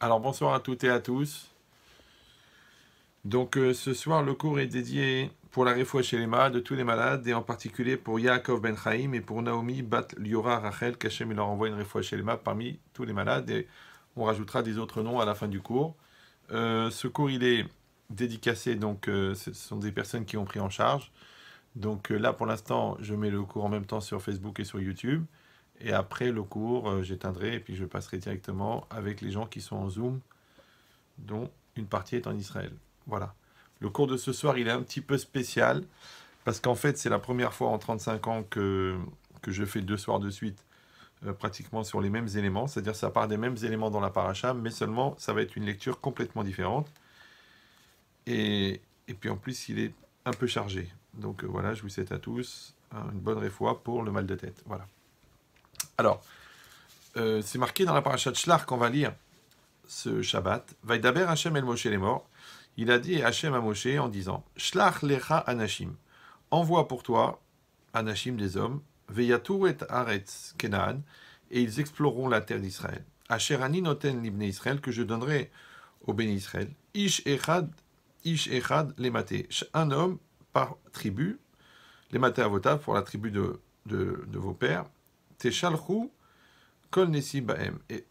Alors bonsoir à toutes et à tous. Donc ce soir le cours est dédié pour la Refoua Shelema de tous les malades et en particulier pour Yaakov Ben Chaim et pour Naomi Bat Liora Rachel qu'Hachem il leur envoie une Refoua Shelema parmi tous les malades et on rajoutera des autres noms à la fin du cours. Ce cours il est dédicacé donc ce sont des personnes qui ont pris en charge. Donc là pour l'instant je mets le cours en même temps sur Facebook et sur YouTube et après le cours j'éteindrai et puis je passerai directement avec les gens qui sont en Zoom dont une partie est en Israël. Voilà. Le cours de ce soir, il est un petit peu spécial, parce qu'en fait, c'est la première fois en 35 ans que je fais 2 soirs de suite, pratiquement sur les mêmes éléments, c'est-à-dire ça part des mêmes éléments dans la paracha, mais seulement ça va être une lecture complètement différente. Et puis en plus, il est un peu chargé. Donc voilà, je vous souhaite à tous une bonne réfoua pour le mal de tête. Voilà. Alors, c'est marqué dans la paracha de Shlach qu'on va lire ce Shabbat. Vaïdaber Hashem el Moshe les morts. Il a dit Hashem à Moshe en disant Shlach lecha anashim. Envoie pour toi anashim des hommes. Veyatur et aretz Kenaan. Et ils exploreront la terre d'Israël. Asher ani noten libne Israël que je donnerai au béni Israël. Ish echad les maté. Un homme par tribu. Les maté avotav pour la tribu de vos pères. Teshalchu Kol Nessi Bahem. Et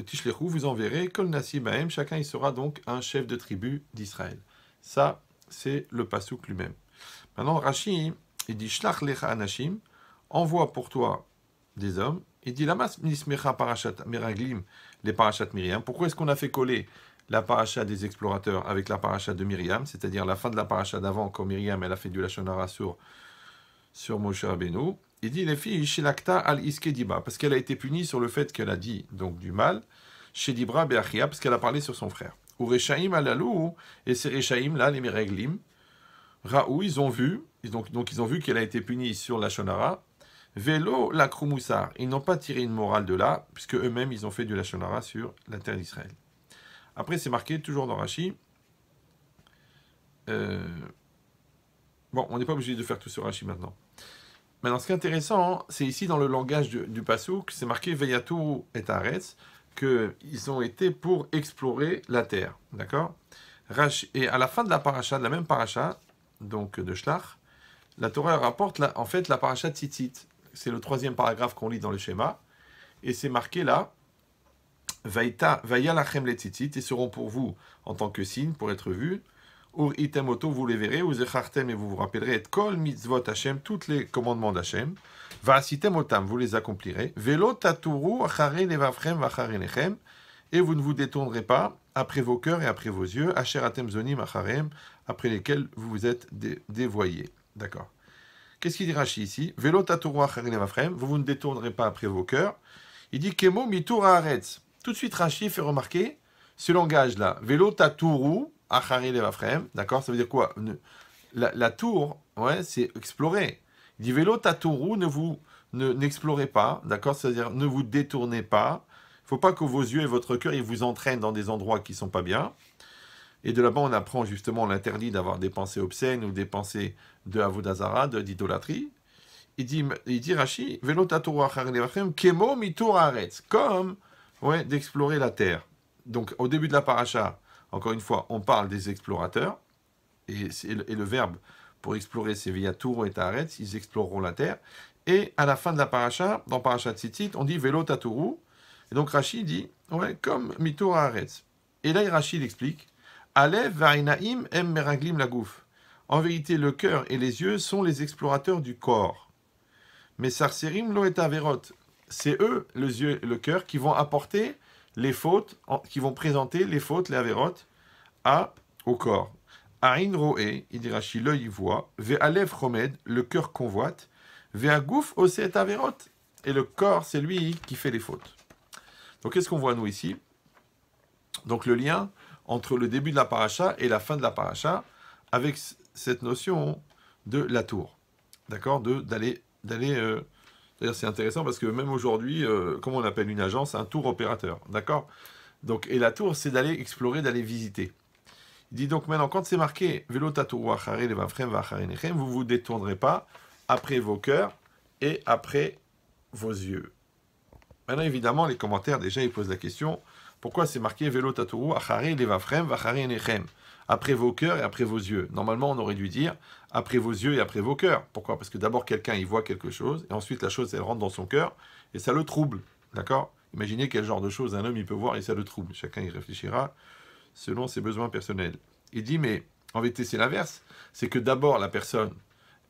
Tishlechu, vous enverrez Kol Nessi Bahem. Chacun il sera donc un chef de tribu d'Israël. Ça, c'est le pasouk lui-même. Maintenant, Rashi, il dit Shlach lecha anashim, envoie pour toi des hommes. Il dit Lamas nismecha parashat meraglim, les parashat Myriam. Pourquoi est-ce qu'on a fait coller la paracha des explorateurs avec la paracha de Myriam, c'est-à-dire la fin de la paracha d'avant, quand Myriam elle a fait du Lashon Hara sur Moshe Rabbeinu. Il dit les filles Shilakta al Iskediba, parce qu'elle a été punie sur le fait qu'elle a dit donc du mal, chez Dibra Beachia, parce qu'elle a parlé sur son frère. Ou Rechaim alalou, et ces Rechaim là, les Meraglim, Raou, ils ont vu, donc ils ont vu qu'elle a été punie sur la Shonara, Velo la Krumoussar, ils n'ont pas tiré une morale de là, puisque eux-mêmes ils ont fait du Lashonara sur la terre d'Israël. Après c'est marqué, toujours dans Rashi, bon, on n'est pas obligé de faire tout sur Rashi maintenant. Maintenant, ce qui est intéressant, c'est ici dans le langage du Passouk, c'est marqué Veyatou et Aretz, qu'ils ont été pour explorer la terre. D'accord? Et à la fin de la paracha, de la même paracha, donc de Shlach, la Torah rapporte en fait la paracha de Tzitzit. C'est le 3e paragraphe qu'on lit dans le schéma. Et c'est marqué là Vaya lachem le Tzitzit, et seront pour vous en tant que signe, pour être vus. Ur itemoto, vous les verrez, ou zechartem, et vous vous rappellerez, et kol mitzvot Hashem, tous les commandements d'Hashem, va'asitem otam, vous les accomplirez, velo taturu achare levavchem v'achare lechem, et vous ne vous détournerez pas après vos cœurs et après vos yeux, asher atem zonim acharem, après lesquels vous vous êtes dévoyés. D'accord. Qu'est-ce qu'il dit Rashi ici? Velo taturu achare levavchem, vous ne détournerez pas après vos cœurs. Il dit kemo mitur haaretz. Tout de suite Rashi fait remarquer ce langage-là. Velo taturu Achari Levafrem, d'accord, ça veut dire quoi? La tour, ouais, c'est explorer. Il dit vélo tatourou, n'explorez pas, d'accord, c'est-à-dire ne vous détournez pas. Il ne faut pas que vos yeux et votre cœur ils vous entraînent dans des endroits qui ne sont pas bien. Et de là-bas, on apprend justement l'interdit d'avoir des pensées obscènes ou des pensées de avodazara, d'idolâtrie. Il dit Rashi, vélo tatourou achari Levafrem, kemo mitur haaretz, comme ouais, d'explorer la terre. Donc au début de la paracha, encore une fois, on parle des explorateurs, et le verbe pour explorer, c'est via Tour et Taaretz, ils exploreront la terre. Et à la fin de la paracha, dans paracha Tzitzit, on dit Velo Taturu. Et donc Rashi dit, ouais, comme Mitur Haaretz. Et là, Rashi l'explique, Alev Vainaim em meraglim lagouf. En vérité, le cœur et les yeux sont les explorateurs du corps. Mais Sarserim lo et Averot. C'est eux, les yeux et le cœur, qui vont apporter les fautes, qui vont présenter les fautes, les averot, au corps. Aïn roé, il dit Rashi, l'œil voit, ve'alev chomed, le cœur convoite, ve'agouf oset averot, et le corps, c'est lui qui fait les fautes. Donc, qu'est-ce qu'on voit, nous, ici? Donc, le lien entre le début de la paracha et la fin de la paracha, avec cette notion de la tour. D'accord? D'aller D'ailleurs, c'est intéressant parce que même aujourd'hui, comment on appelle une agence? Un tour opérateur, d'accord? Donc, et la tour, c'est d'aller explorer, d'aller visiter. Il dit donc maintenant, quand c'est marqué Velo taturu achare levavchem v'achare nechem, vous ne vous détournerez pas après vos cœurs et après vos yeux. Maintenant, évidemment, les commentaires, déjà, ils posent la question, pourquoi c'est marqué Velo Tatoru, Achare Levafrem, Vachare Nechem, après vos cœurs et après vos yeux. Normalement, on aurait dû dire après vos yeux et après vos cœurs. Pourquoi? Parce que d'abord, quelqu'un, il voit quelque chose, et ensuite, la chose, elle rentre dans son cœur, et ça le trouble. D'accord? Imaginez quel genre de choses un homme, il peut voir, et ça le trouble. Chacun y réfléchira selon ses besoins personnels. Il dit, mais en vérité, c'est l'inverse. C'est que d'abord, la personne,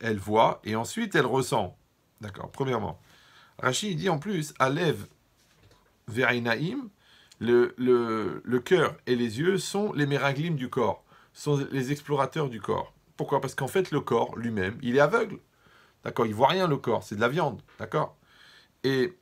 elle voit, et ensuite, elle ressent. D'accord? Premièrement. Rachid dit en plus, Alev Ve'ainaim, le cœur et les yeux sont les méraglim du corps, sont les explorateurs du corps. Pourquoi? Parce qu'en fait, le corps lui-même, il est aveugle. D'accord? Il voit rien, le corps, c'est de la viande. D'accord? Et,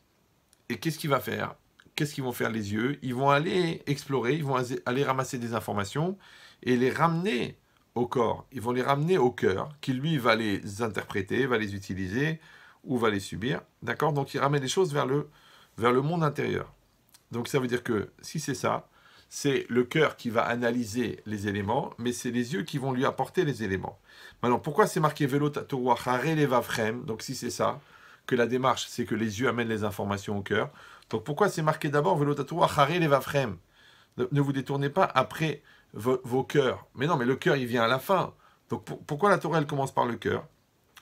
et qu'est-ce qu'il va faire? Qu'est-ce qu'ils vont faire les yeux? Ils vont aller explorer, ils vont aller ramasser des informations et les ramener au corps. Ils vont les ramener au cœur, qui lui va les interpréter, va les utiliser ou va les subir. D'accord? Donc il ramène les choses vers le monde intérieur. Donc ça veut dire que si c'est ça, c'est le cœur qui va analyser les éléments, mais c'est les yeux qui vont lui apporter les éléments. Maintenant, pourquoi c'est marqué Velo Tatoru Achare Levafrem? Donc si c'est ça, que la démarche, c'est que les yeux amènent les informations au cœur. Donc pourquoi c'est marqué d'abord Velo Tatoru Achare Levafrem? Ne vous détournez pas après vos cœurs. Mais non, mais le cœur, il vient à la fin. Donc pourquoi la Torah, elle commence par le cœur?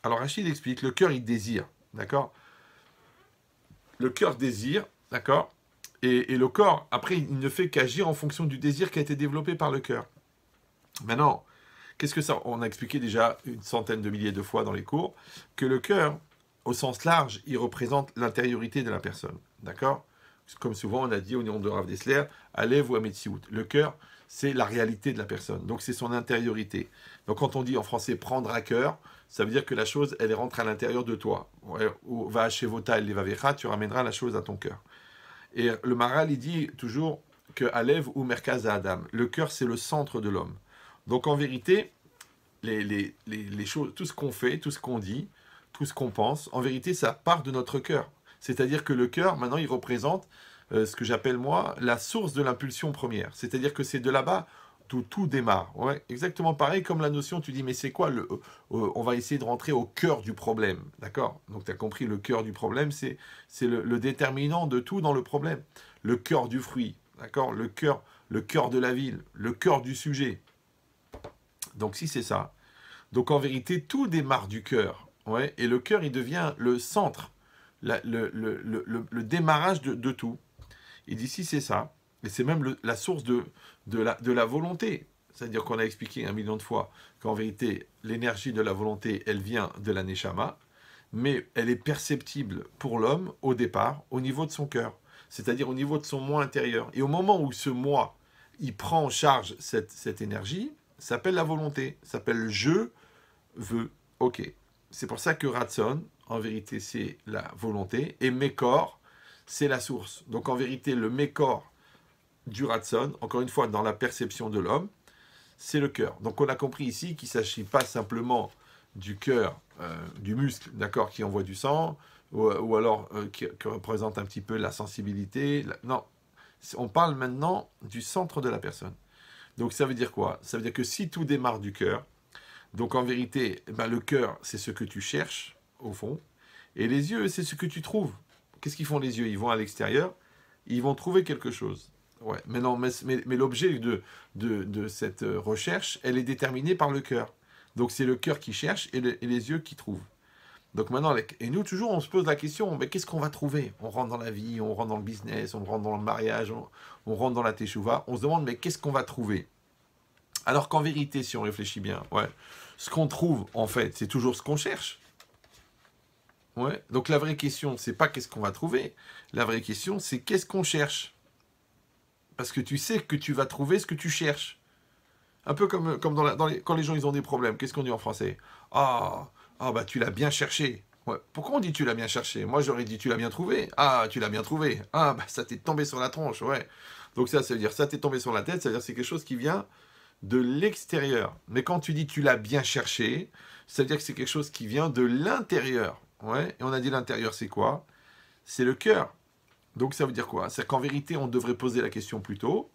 Alors Rachid explique, le cœur, il désire. D'accord? Le cœur désire, d'accord? Et le corps, après, il ne fait qu'agir en fonction du désir qui a été développé par le cœur. Maintenant, qu'est-ce que ça? On a expliqué déjà une centaine de milliers de fois dans les cours que le cœur, au sens large, il représente l'intériorité de la personne. D'accord? Comme souvent on a dit au nom de Rav Dessler, Alev ou Ametsiout. Le cœur, c'est la réalité de la personne. Donc c'est son intériorité. Donc quand on dit en français prendre à cœur, ça veut dire que la chose, elle rentre à l'intérieur de toi. Ouais, ou va chez Vota et Levavecha, tu ramèneras la chose à ton cœur. Et le Maral, il dit toujours que Alev ou Merkaz à Adam, le cœur, c'est le centre de l'homme. Donc en vérité, les choses, tout ce qu'on fait, tout ce qu'on dit, tout ce qu'on pense, en vérité, ça part de notre cœur. C'est-à-dire que le cœur, maintenant, il représente ce que j'appelle, moi, la source de l'impulsion première. C'est-à-dire que c'est de là-bas d'où tout démarre. Ouais, exactement pareil comme la notion, tu dis, mais c'est quoi on va essayer de rentrer au cœur du problème. D'accord? Donc, tu as compris, le cœur du problème, c'est le déterminant de tout dans le problème. Le cœur du fruit. D'accord? Le cœur de la ville. Le cœur du sujet. Donc, si c'est ça. Donc, en vérité, tout démarre du cœur. Ouais, et le cœur, il devient le centre, le démarrage de tout. Et d'ici, c'est ça. Et c'est même la source de la volonté. C'est-à-dire qu'on a expliqué 1 million de fois qu'en vérité, l'énergie de la volonté, elle vient de la Neshama, mais elle est perceptible pour l'homme au départ, au niveau de son cœur. C'est-à-dire au niveau de son moi intérieur. Et au moment où ce moi, il prend en charge cette énergie, ça s'appelle la volonté. Ça s'appelle je veux. Ok. C'est pour ça que Ratson, en vérité, c'est la volonté, et Mekor, c'est la source. Donc en vérité, le Mekor du Ratson, encore une fois, dans la perception de l'homme, c'est le cœur. Donc on a compris ici qu'il ne s'agit pas simplement du cœur, du muscle, d'accord, qui envoie du sang, ou alors qui représente un petit peu la sensibilité. Non, on parle maintenant du centre de la personne. Donc ça veut dire quoi? Ça veut dire que si tout démarre du cœur, donc en vérité, le cœur, c'est ce que tu cherches, au fond, et les yeux, c'est ce que tu trouves. Qu'est-ce qu'ils font les yeux? Ils vont à l'extérieur, ils vont trouver quelque chose. Ouais, mais non, mais l'objet de cette recherche, elle est déterminée par le cœur. Donc c'est le cœur qui cherche et les yeux qui trouvent. Donc maintenant, et nous toujours, on se pose la question, mais qu'est-ce qu'on va trouver? On rentre dans la vie, on rentre dans le business, on rentre dans le mariage, on rentre dans la teshuva, on se demande, mais qu'est-ce qu'on va trouver? Alors qu'en vérité, si on réfléchit bien, ouais, ce qu'on trouve, en fait, c'est toujours ce qu'on cherche. Ouais. Donc la vraie question, c'est pas qu'est-ce qu'on va trouver. La vraie question, c'est qu'est-ce qu'on cherche. Parce que tu sais que tu vas trouver ce que tu cherches. Un peu comme quand les gens ils ont des problèmes. Qu'est-ce qu'on dit en français? Bah tu l'as bien cherché. Ouais. Pourquoi on dit tu l'as bien cherché? Moi j'aurais dit tu l'as bien trouvé. Ah, tu l'as bien trouvé. Ah, bah ça t'est tombé sur la tronche. Ouais. Donc ça veut dire ça t'est tombé sur la tête. Ça veut dire c'est quelque chose qui vient de l'extérieur. Mais quand tu dis tu l'as bien cherché, ça veut dire que c'est quelque chose qui vient de l'intérieur. Ouais. Et on a dit l'intérieur, c'est quoi? C'est le cœur. Donc ça veut dire quoi? C'est qu'en vérité, on devrait poser la question plus tôt.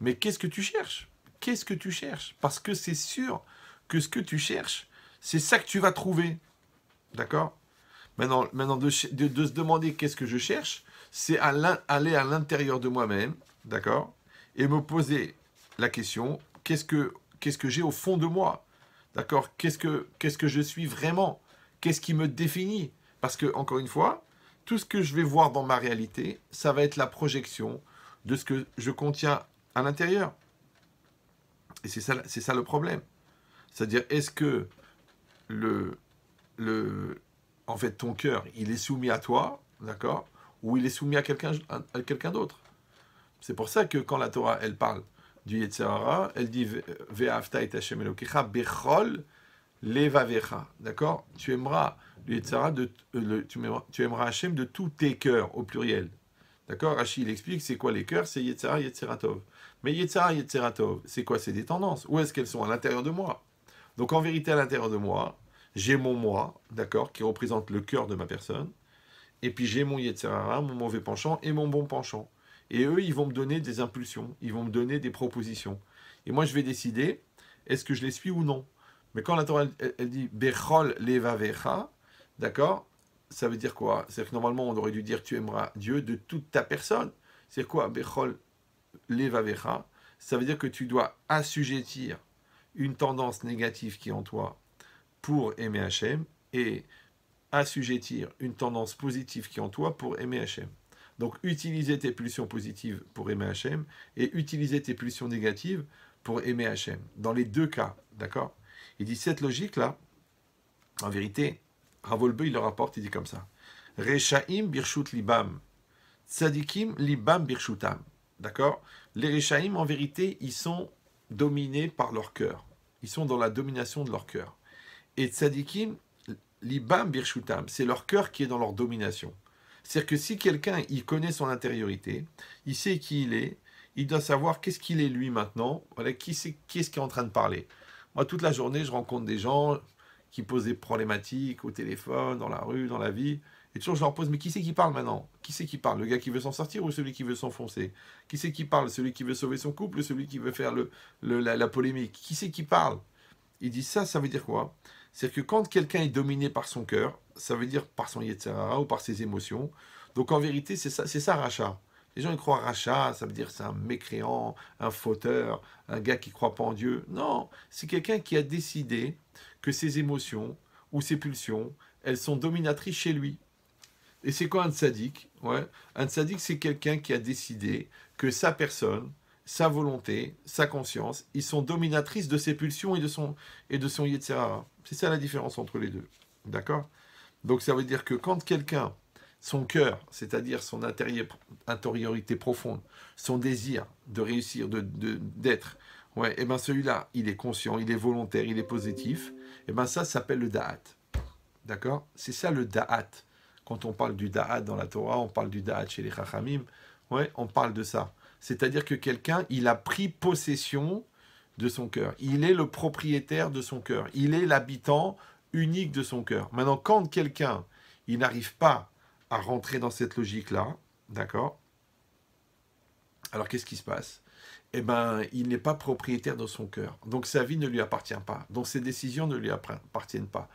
Mais qu'est-ce que tu cherches? Qu'est-ce que tu cherches? Parce que c'est sûr que ce que tu cherches, c'est ça que tu vas trouver. D'accord? Maintenant de se demander qu'est-ce que je cherche, c'est aller à l'intérieur de moi-même, d'accord, et me poser la question, qu'est-ce que j'ai au fond de moi, d'accord, qu'est-ce que je suis vraiment, qu'est-ce qui me définit, parce que, encore une fois, tout ce que je vais voir dans ma réalité, ça va être la projection de ce que je contiens à l'intérieur. Et c'est ça le problème. C'est-à-dire, est-ce que le, en fait, ton cœur, il est soumis à toi, d'accord, ou il est soumis à quelqu'un d'autre. C'est pour ça que quand la Torah, elle parle du Yetzer Hara, elle dit Ve'afta et Hashem Elokecha bechol levavecha, d'accord. Tu aimeras le Yetzer Hara, tu aimeras Hashem de tous tes cœurs, au pluriel. D'accord. Rashi, il explique c'est quoi les cœurs, c'est Yetzer Hara, Yetzer Tov. Mais Yetzer Hara, Yetzer Tov, c'est quoi? C'est des tendances. Où est-ce qu'elles sont? À l'intérieur de moi. Donc en vérité, à l'intérieur de moi, j'ai mon moi, d'accord, qui représente le cœur de ma personne. Et puis j'ai mon Yetzer Hara, mon mauvais penchant et mon bon penchant. Et eux, ils vont me donner des impulsions, ils vont me donner des propositions. Et moi, je vais décider, est-ce que je les suis ou non. Mais quand la Torah, elle dit Bechol levavecha, d'accord, ça veut dire quoi? C'est-à-dire que normalement, on aurait dû dire tu aimeras Dieu de toute ta personne. C'est quoi Bechol levavecha? Ça veut dire que tu dois assujettir une tendance négative qui est en toi pour aimer Hachem et assujettir une tendance positive qui est en toi pour aimer Hachem. Donc, utiliser tes pulsions positives pour aimer Hachem et utiliser tes pulsions négatives pour aimer Hachem. Dans les deux cas, d'accord? Il dit cette logique-là, en vérité, Ravolbe, il le rapporte, il dit comme ça. Rechaim birshut libam, tzadikim libam birshutam. D'accord? Les Rechaim, en vérité, ils sont dominés par leur cœur. Ils sont dans la domination de leur cœur. Et tzadikim, libam birshutam, c'est leur cœur qui est dans leur domination. C'est-à-dire que si quelqu'un, il connaît son intériorité, il sait qui il est, il doit savoir qu'est-ce qu'il est lui maintenant, voilà, qui est-ce qui est en train de parler. Moi, toute la journée, je rencontre des gens qui posent des problématiques au téléphone, dans la rue, dans la vie, et toujours je leur pose, mais qui c'est qui parle maintenant? Qui c'est qui parle? Le gars qui veut s'en sortir ou celui qui veut s'enfoncer? Qui c'est qui parle? Celui qui veut sauver son couple ou celui qui veut faire la polémique? Qui c'est qui parle? Il dit ça veut dire quoi? C'est que quand quelqu'un est dominé par son cœur, ça veut dire par son Yetzer Hara ou par ses émotions. Donc en vérité, c'est ça rachat. Les gens ils croient rachat, ça veut dire c'est un mécréant, un fauteur, un gars qui ne croit pas en Dieu. Non, c'est quelqu'un qui a décidé que ses émotions ou ses pulsions, elles sont dominatrices chez lui. Et c'est quoi un tzaddik? Ouais. Un tzaddik, c'est quelqu'un qui a décidé que sa personne, sa volonté, sa conscience, ils sont dominatrices de ses pulsions et de son Yetzer Hara. C'est ça la différence entre les deux. D'accord? Donc ça veut dire que quand quelqu'un, son cœur, c'est-à-dire son intériorité profonde, son désir de réussir, d'être, ouais, et ben celui-là, il est conscient, il est volontaire, il est positif, et ben ça s'appelle le da'at. D'accord? C'est ça le da'at. Quand on parle du da'at dans la Torah, on parle du da'at chez les Chachamim, ouais, on parle de ça. C'est-à-dire que quelqu'un, il a pris possession de son cœur. Il est le propriétaire de son cœur. Il est l'habitant unique de son cœur. Maintenant, quand quelqu'un, il n'arrive pas à rentrer dans cette logique-là, d'accord? Alors, qu'est-ce qui se passe? Eh bien, il n'est pas propriétaire de son cœur. Donc, sa vie ne lui appartient pas. Donc, ses décisions ne lui appartiennent pas.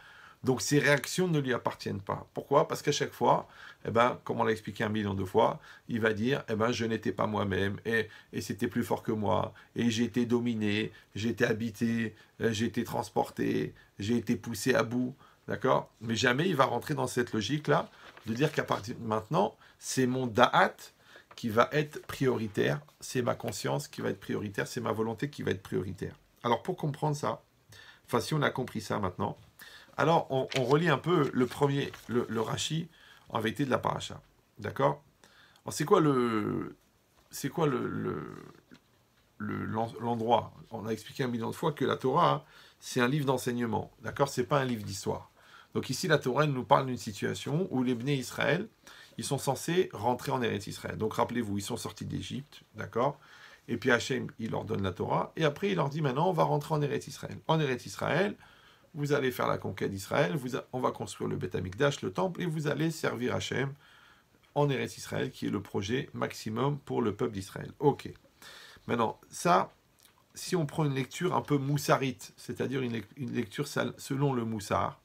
Donc, ses réactions ne lui appartiennent pas. Pourquoi? Parce qu'à chaque fois, eh ben, comme on l'a expliqué 1 million de fois, il va dire, eh ben, je n'étais pas moi-même, et c'était plus fort que moi, et j'ai été dominé, j'ai été habité, j'ai été transporté, j'ai été poussé à bout, d'accord? Mais jamais il va rentrer dans cette logique-là, de dire qu'à partir de maintenant, c'est mon da'at qui va être prioritaire, c'est ma conscience qui va être prioritaire, c'est ma volonté qui va être prioritaire. Alors, pour comprendre ça, enfin, si on a compris ça maintenant, alors, on relit un peu le premier, le Rashi, en vérité de la paracha. D'accord? Alors, c'est quoi l'endroit? On a expliqué 1 million de fois que la Torah, c'est un livre d'enseignement. D'accord? C'est pas un livre d'histoire. Donc ici, la Torah, elle nous parle d'une situation où les Bnei Israël, ils sont censés rentrer en Eretz Israël. Donc rappelez-vous, ils sont sortis d'Égypte, d'accord? Et puis Hachem, il leur donne la Torah, et après, il leur dit, maintenant, on va rentrer en Eretz Israël. En Eretz Israël, vous allez faire la conquête d'Israël, on va construire le Beth Amikdash, le temple, et vous allez servir Hachem en Eretz Israël, qui est le projet maximum pour le peuple d'Israël. Ok. Maintenant, ça, si on prend une lecture un peu moussarite, c'est-à-dire une lecture selon le moussar,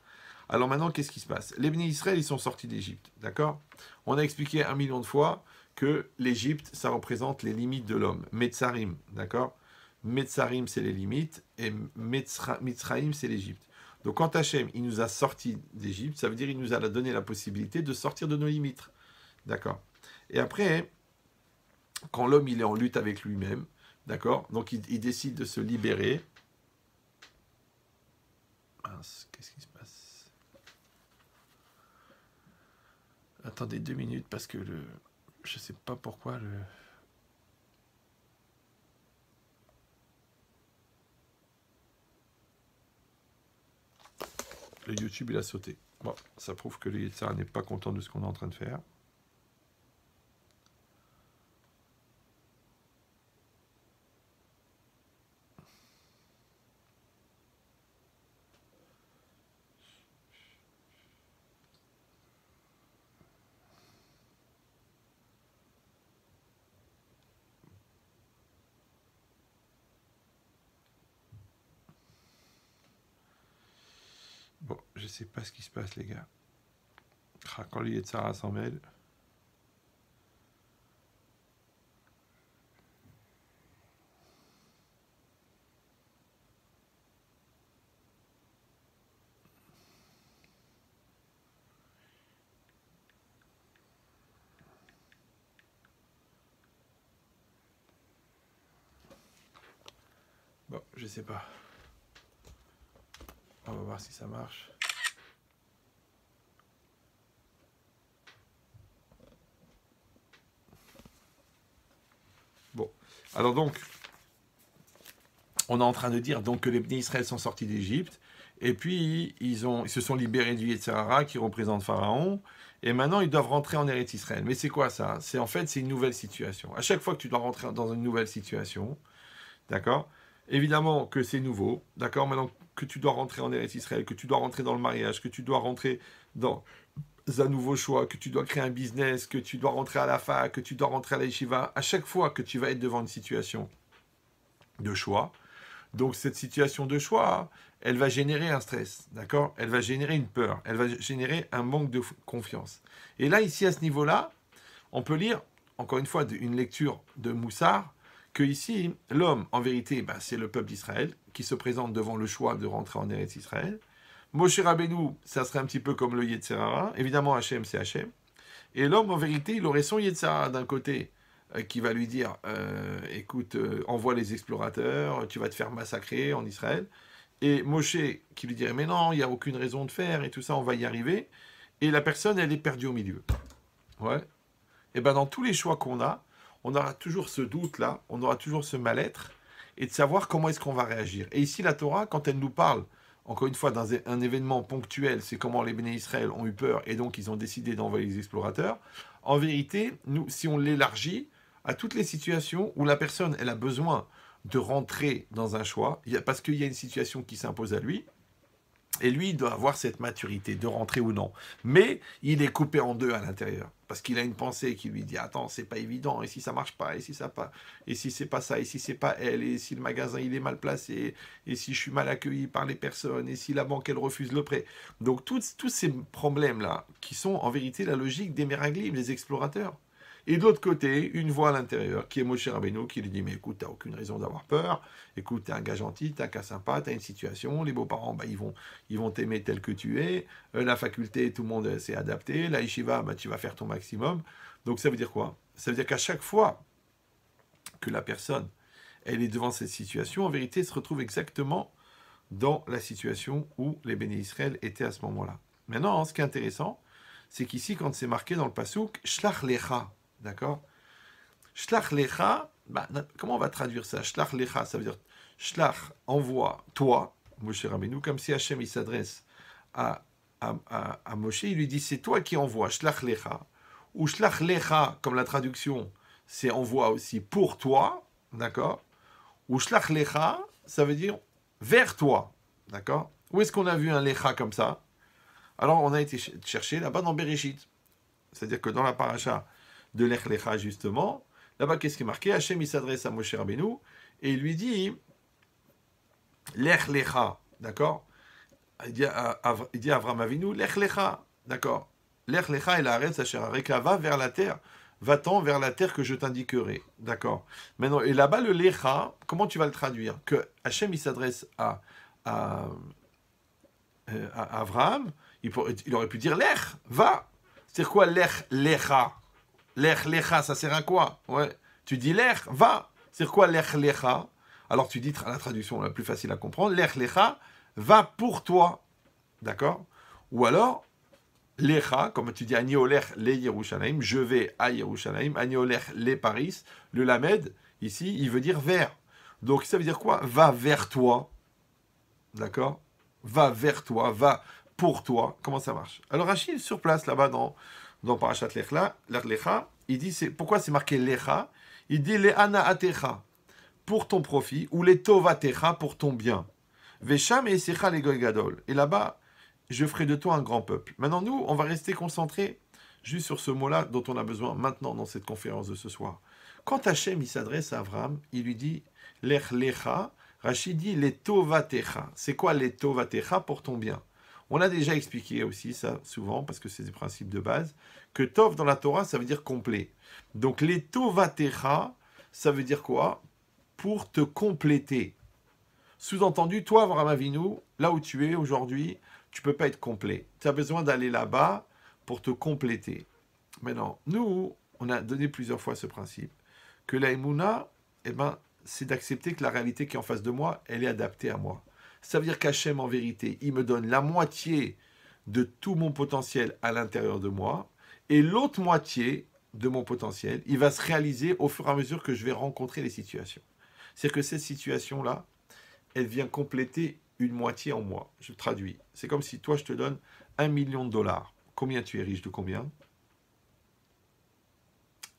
Alors maintenant, qu'est-ce qui se passe? Les bénis Israël, ils sont sortis d'Égypte, d'accord? On a expliqué 1 million de fois que l'Égypte, ça représente les limites de l'homme. Metzarim, d'accord? Metzarim, c'est les limites, et Mitzraïm, c'est l'Égypte. Donc quand Hachem, il nous a sortis d'Égypte, ça veut dire qu'il nous a donné la possibilité de sortir de nos limites, d'accord? Et après, quand l'homme, il est en lutte avec lui-même, d'accord? Donc il décide de se libérer. Mince, qu'est-ce qui se passe? Attendez 2 minutes parce que je sais pas pourquoi le YouTube il a sauté. Bon, ça prouve que le Yetzirah n'est pas content de ce qu'on est en train de faire. Bon, je sais pas ce qui se passe, les gars. Quand le Yetzirah s'en mêle. Bon, je sais pas. On va voir si ça marche. Bon, alors donc, on est en train de dire donc que les bénis Israël sont sortis d'Égypte, et puis ils se sont libérés du Yetzirah qui représente Pharaon, et maintenant ils doivent rentrer en Eretz Israël. Mais c'est quoi ça? C'est en fait, c'est une nouvelle situation. À chaque fois que tu dois rentrer dans une nouvelle situation, d'accord? Évidemment que c'est nouveau, d'accord? Maintenant que tu dois rentrer en Eretz Israël, que tu dois rentrer dans le mariage, que tu dois rentrer dans un nouveau choix, que tu dois créer un business, que tu dois rentrer à la fac, que tu dois rentrer à la yeshiva, à chaque fois que tu vas être devant une situation de choix, donc cette situation de choix, elle va générer un stress, d'accord? Elle va générer une peur, elle va générer un manque de confiance. Et là, ici, à ce niveau-là, on peut lire, encore une fois, une lecture de Moussard, que ici, l'homme, en vérité, c'est le peuple d'Israël, qui se présente devant le choix de rentrer en Eretz Israël. Moshe Rabbeinu, ça serait un petit peu comme le Yetzirah. Évidemment, Hachem, c'est Hachem. Et l'homme, en vérité, il aurait son Yetzirah d'un côté, qui va lui dire, écoute, envoie les explorateurs, tu vas te faire massacrer en Israël. Et Moshe qui lui dirait, mais non, il n'y a aucune raison de faire, et tout ça, on va y arriver. Et la personne, elle est perdue au milieu. Ouais. Et bien, dans tous les choix qu'on a, on aura toujours ce doute-là, on aura toujours ce mal-être, et de savoir comment est-ce qu'on va réagir. Et ici, la Torah, quand elle nous parle, encore une fois, d'un événement ponctuel, c'est comment les béné Israël ont eu peur, et donc ils ont décidé d'envoyer les explorateurs. En vérité, nous, si on l'élargit à toutes les situations où la personne, elle a besoin de rentrer dans un choix, parce qu'il y a une situation qui s'impose à lui, et lui, il doit avoir cette maturité de rentrer ou non. Mais il est coupé en deux à l'intérieur. Parce qu'il a une pensée qui lui dit, attends, c'est pas évident, et si ça marche pas, et si ça pas, et si c'est pas ça, et si c'est pas elle, et si le magasin il est mal placé, et si je suis mal accueilli par les personnes, et si la banque elle refuse le prêt. Donc tous ces problèmes-là, qui sont en vérité la logique des Meraglim, des explorateurs. Et de l'autre côté, une voix à l'intérieur, qui est Moshe Rabbeinu, qui lui dit, mais écoute, t'as aucune raison d'avoir peur, écoute, t'es un gars gentil, t'es un gars sympa, t'as une situation, les beaux-parents, ils vont t'aimer tel que tu es, la faculté, tout le monde s'est adapté, la yeshiva, tu vas faire ton maximum. Donc ça veut dire quoi? Ça veut dire qu'à chaque fois que la personne, elle est devant cette situation, en vérité, elle se retrouve exactement dans la situation où les béné Israël étaient à ce moment-là. Maintenant, ce qui est intéressant, c'est qu'ici, quand c'est marqué dans le pasouk, Shlach Lecha, d'accord? Shlach Lecha, comment on va traduire ça? Shlach Lecha, ça veut dire Shlach, envoie, toi, Moshe Rabbeinu, comme si Hachem il s'adresse à Moshe, il lui dit c'est toi qui envoies, Shlach Lecha. Ou Shlach Lecha, comme la traduction, c'est envoie aussi pour toi, d'accord? Ou Shlach Lecha, ça veut dire vers toi, d'accord? Où est-ce qu'on a vu un Lecha comme ça? Alors on a été chercher là-bas dans Bereshit. C'est-à-dire que dans la paracha de Lech Lecha, justement, là-bas, qu'est-ce qui est marqué? Hachem, il s'adresse à Moshe Rabbeinu et il lui dit Lech Lecha, d'accord? il dit à Avram Avinu, Lech Lecha, d'accord. Lech Lecha et la Haaretz Asher Areka, va vers la terre. Va-t'en vers la terre que je t'indiquerai. D'accord. Maintenant, et là-bas, le Lecha, comment tu vas le traduire? Que Hachem, il s'adresse à, à Abraham, il aurait pu dire Lech, va. C'est quoi Lech Lecha? Lech Lecha, ça sert à quoi? Ouais. Tu dis Lech, va. C'est quoi Lech Lecha? Alors tu dis la traduction la plus facile à comprendre, Lech Lecha, va pour toi. D'accord? Ou alors, Lecha, comme tu dis, Ani Olech le Yerushalayim, je vais à Yerushalayim, Ani Olech le Paris, le Lamed, ici, il veut dire vers. Donc ça veut dire quoi? Va vers toi. D'accord? Va vers toi, va pour toi. Comment ça marche? Alors Rachid, sur place, là-bas, dans Parashat Lecha, il dit, pourquoi c'est marqué Lecha? Il dit, le Ana Atecha, pour ton profit, ou les Tovatecha, pour ton bien. Vesham et Secha les Goy Gadol. Et là-bas, je ferai de toi un grand peuple. Maintenant, nous, on va rester concentrés juste sur ce mot-là dont on a besoin maintenant dans cette conférence de ce soir. Quand Hachem, il s'adresse à Abraham, il lui dit, Lech Lecha, Rachid dit, les Tovatecha. C'est quoi les Tovatecha pour ton bien? On a déjà expliqué aussi ça souvent, parce que c'est des principes de base, que Tov dans la Torah, ça veut dire complet. Donc les Tovatecha, ça veut dire quoi? Pour te compléter. Sous-entendu, toi, Avraham Avinu, là où tu es aujourd'hui, tu ne peux pas être complet. Tu as besoin d'aller là-bas pour te compléter. Maintenant, nous, on a donné plusieurs fois ce principe, que la Emouna, eh ben, c'est d'accepter que la réalité qui est en face de moi, elle est adaptée à moi. Ça veut dire qu'Hachem, en vérité, il me donne la moitié de tout mon potentiel à l'intérieur de moi, et l'autre moitié de mon potentiel, il va se réaliser au fur et à mesure que je vais rencontrer les situations. C'est-à-dire que cette situation-là, elle vient compléter une moitié en moi. Je traduis. C'est comme si toi, je te donne 1 million de dollars. Combien tu es riche de combien?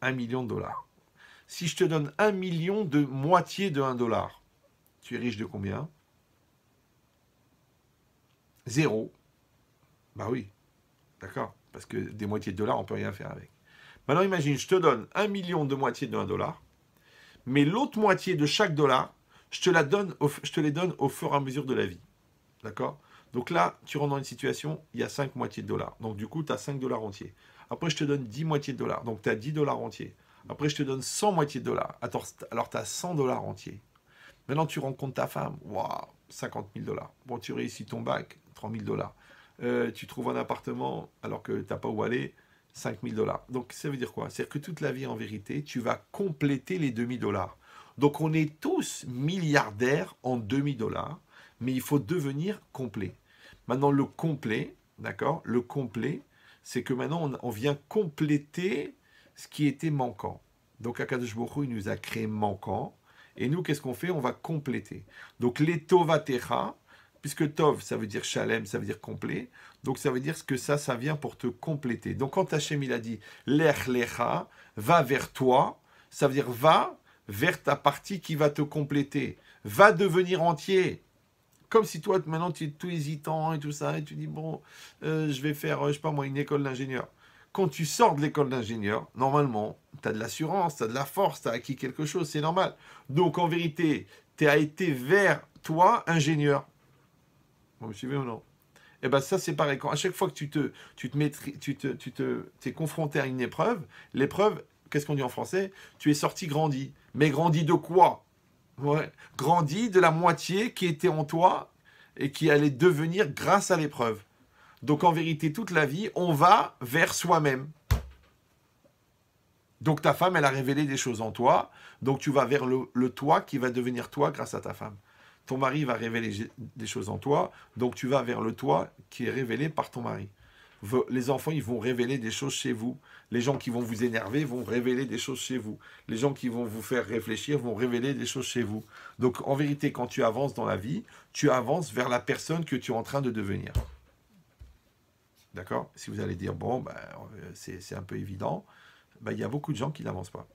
1 million de dollars. Si je te donne 1 million de moitié de 1 dollar, tu es riche de combien? 0. Bah oui, d'accord. Parce que des moitiés de dollars, on ne peut rien faire avec. Maintenant, imagine, je te donne 1 million de moitié de 1 dollar, mais l'autre moitié de chaque dollar, je te les donne au fur et à mesure de la vie. D'accord? Donc là, tu rentres dans une situation, il y a 5 moitiés de dollars. Donc du coup, tu as 5 dollars entiers. Après, je te donne 10 moitiés de dollars. Donc tu as 10 dollars entiers. Après, je te donne 100 moitiés de dollars. Alors tu as 100 dollars entiers. Maintenant, tu rencontres ta femme. Waouh, 50 000 dollars. Bon, tu réussis ton bac, 30 000 dollars. Tu trouves un appartement alors que tu n'as pas où aller, 5 000 dollars. Donc ça veut dire quoi? C'est-à-dire que toute la vie, en vérité, tu vas compléter les demi-dollars. Donc on est tous milliardaires en demi-dollars, mais il faut devenir complet. Maintenant, le complet, d'accord? Le complet, c'est que maintenant, on vient compléter ce qui était manquant. Donc, Akadosh Baruch Hu, il nous a créé manquant. Et nous, qu'est-ce qu'on fait? On va compléter. Donc, les Tovatecha, puisque Tov, ça veut dire Shalem, ça veut dire complet. Donc, ça veut dire que ça vient pour te compléter. Donc, quand Hachem, il a dit Lech Lecha, va vers toi, ça veut dire va vers ta partie qui va te compléter. Va devenir entier. Comme si toi, maintenant, tu es tout hésitant et tout ça, et tu dis, bon, je vais faire, je sais pas moi, une école d'ingénieur. Quand tu sors de l'école d'ingénieur, normalement, tu as de l'assurance, tu as de la force, tu as acquis quelque chose, c'est normal. Donc, en vérité, tu as été vers toi, ingénieur. Vous me suivez ou non? Eh bien, ça, c'est pareil. Quand, à chaque fois que t'es confronté à une épreuve, l'épreuve, qu'est-ce qu'on dit en français? Tu es sorti grandi. Mais grandi de quoi? Ouais. Grandi de la moitié qui était en toi et qui allait devenir grâce à l'épreuve. Donc en vérité, toute la vie, on va vers soi-même. Donc ta femme, elle a révélé des choses en toi. Donc tu vas vers le toi qui va devenir toi grâce à ta femme. Ton mari va révéler des choses en toi. Donc tu vas vers le toi qui est révélé par ton mari. Les enfants, ils vont révéler des choses chez vous. Les gens qui vont vous énerver vont révéler des choses chez vous. Les gens qui vont vous faire réfléchir vont révéler des choses chez vous. Donc, en vérité, quand tu avances dans la vie, tu avances vers la personne que tu es en train de devenir. D'accord? Si vous allez dire, bon, ben, c'est un peu évident, ben, il y a beaucoup de gens qui n'avancent pas.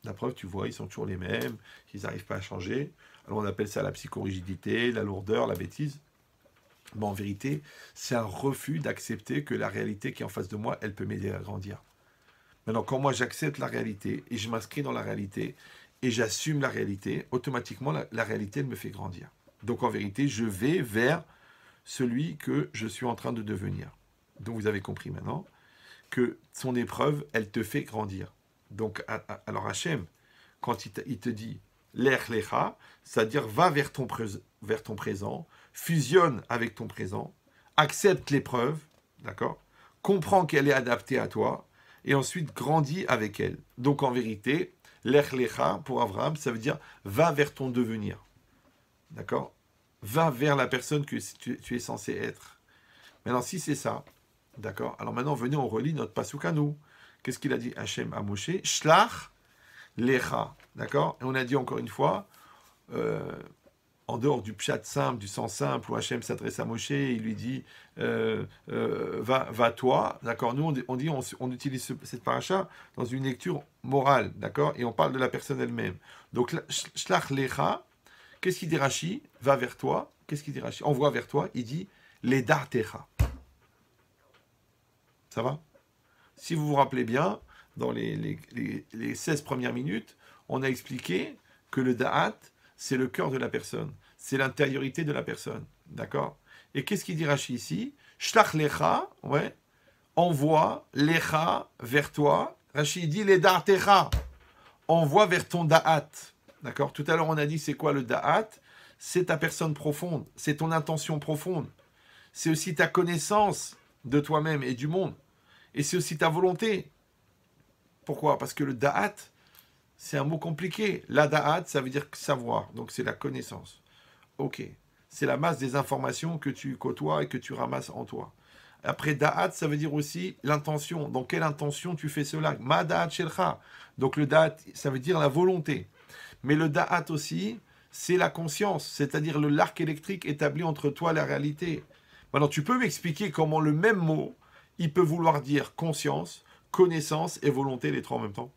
La preuve, tu vois, ils sont toujours les mêmes, ils n'arrivent pas à changer. Alors, on appelle ça la psychorigidité, la lourdeur, la bêtise. Mais en vérité, c'est un refus d'accepter que la réalité qui est en face de moi, elle peut m'aider à grandir. Maintenant, quand moi j'accepte la réalité et je m'inscris dans la réalité et j'assume la réalité, automatiquement la réalité elle me fait grandir. Donc en vérité, je vais vers celui que je suis en train de devenir. Donc vous avez compris maintenant que son épreuve, elle te fait grandir. Donc, alors Hachem, quand il te dit l'ech lecha, c'est-à-dire va vers ton présent, fusionne avec ton présent, accepte l'épreuve, d'accord, comprends qu'elle est adaptée à toi, et ensuite grandis avec elle. Donc en vérité, l'ech lecha, pour Abraham, ça veut dire va vers ton devenir. D'accord? Va vers la personne que tu es censé être. Maintenant, si c'est ça, d'accord? Alors maintenant, venez, on relit notre pasuk à nous. Qu'est-ce qu'il a dit Hachem à Moshe? Shlach lecha. D'accord? Et on a dit encore une fois, en dehors du pshat simple, du sens simple, où Hachem s'adresse à Moshe, il lui dit va toi, d'accord? Nous, on utilise cette paracha dans une lecture morale, d'accord? Et on parle de la personne elle-même. Donc, shlach lecha, qu'est-ce qu'il dit Rashi? Va vers toi. Qu'est-ce qu'il dit Rashi? Envoie vers toi. Il dit les dartecha. Ça va? Si vous vous rappelez bien, dans les 16 premières minutes, on a expliqué que le da'at, c'est le cœur de la personne. C'est l'intériorité de la personne. D'accord? Et qu'est-ce qu'il dit Rashi ici? Shlach lecha, ouais. Envoie lecha vers toi. Rashi dit les dartecha. Envoie vers ton da'at. D'accord? Tout à l'heure, on a dit c'est quoi le da'at? C'est ta personne profonde. C'est ton intention profonde. C'est aussi ta connaissance de toi-même et du monde. Et c'est aussi ta volonté. Pourquoi? Parce que le da'at, c'est un mot compliqué. La da'at, ça veut dire savoir. Donc c'est la connaissance. Ok. C'est la masse des informations que tu côtoies et que tu ramasses en toi. Après, da'at, ça veut dire aussi l'intention. Dans quelle intention tu fais cela? Ma da'at shelcha. Donc le da'at, ça veut dire la volonté. Mais le da'at aussi, c'est la conscience. C'est-à-dire l'arc électrique établi entre toi et la réalité. Maintenant, tu peux m'expliquer comment le même mot, il peut vouloir dire conscience, connaissance et volonté, les trois en même temps.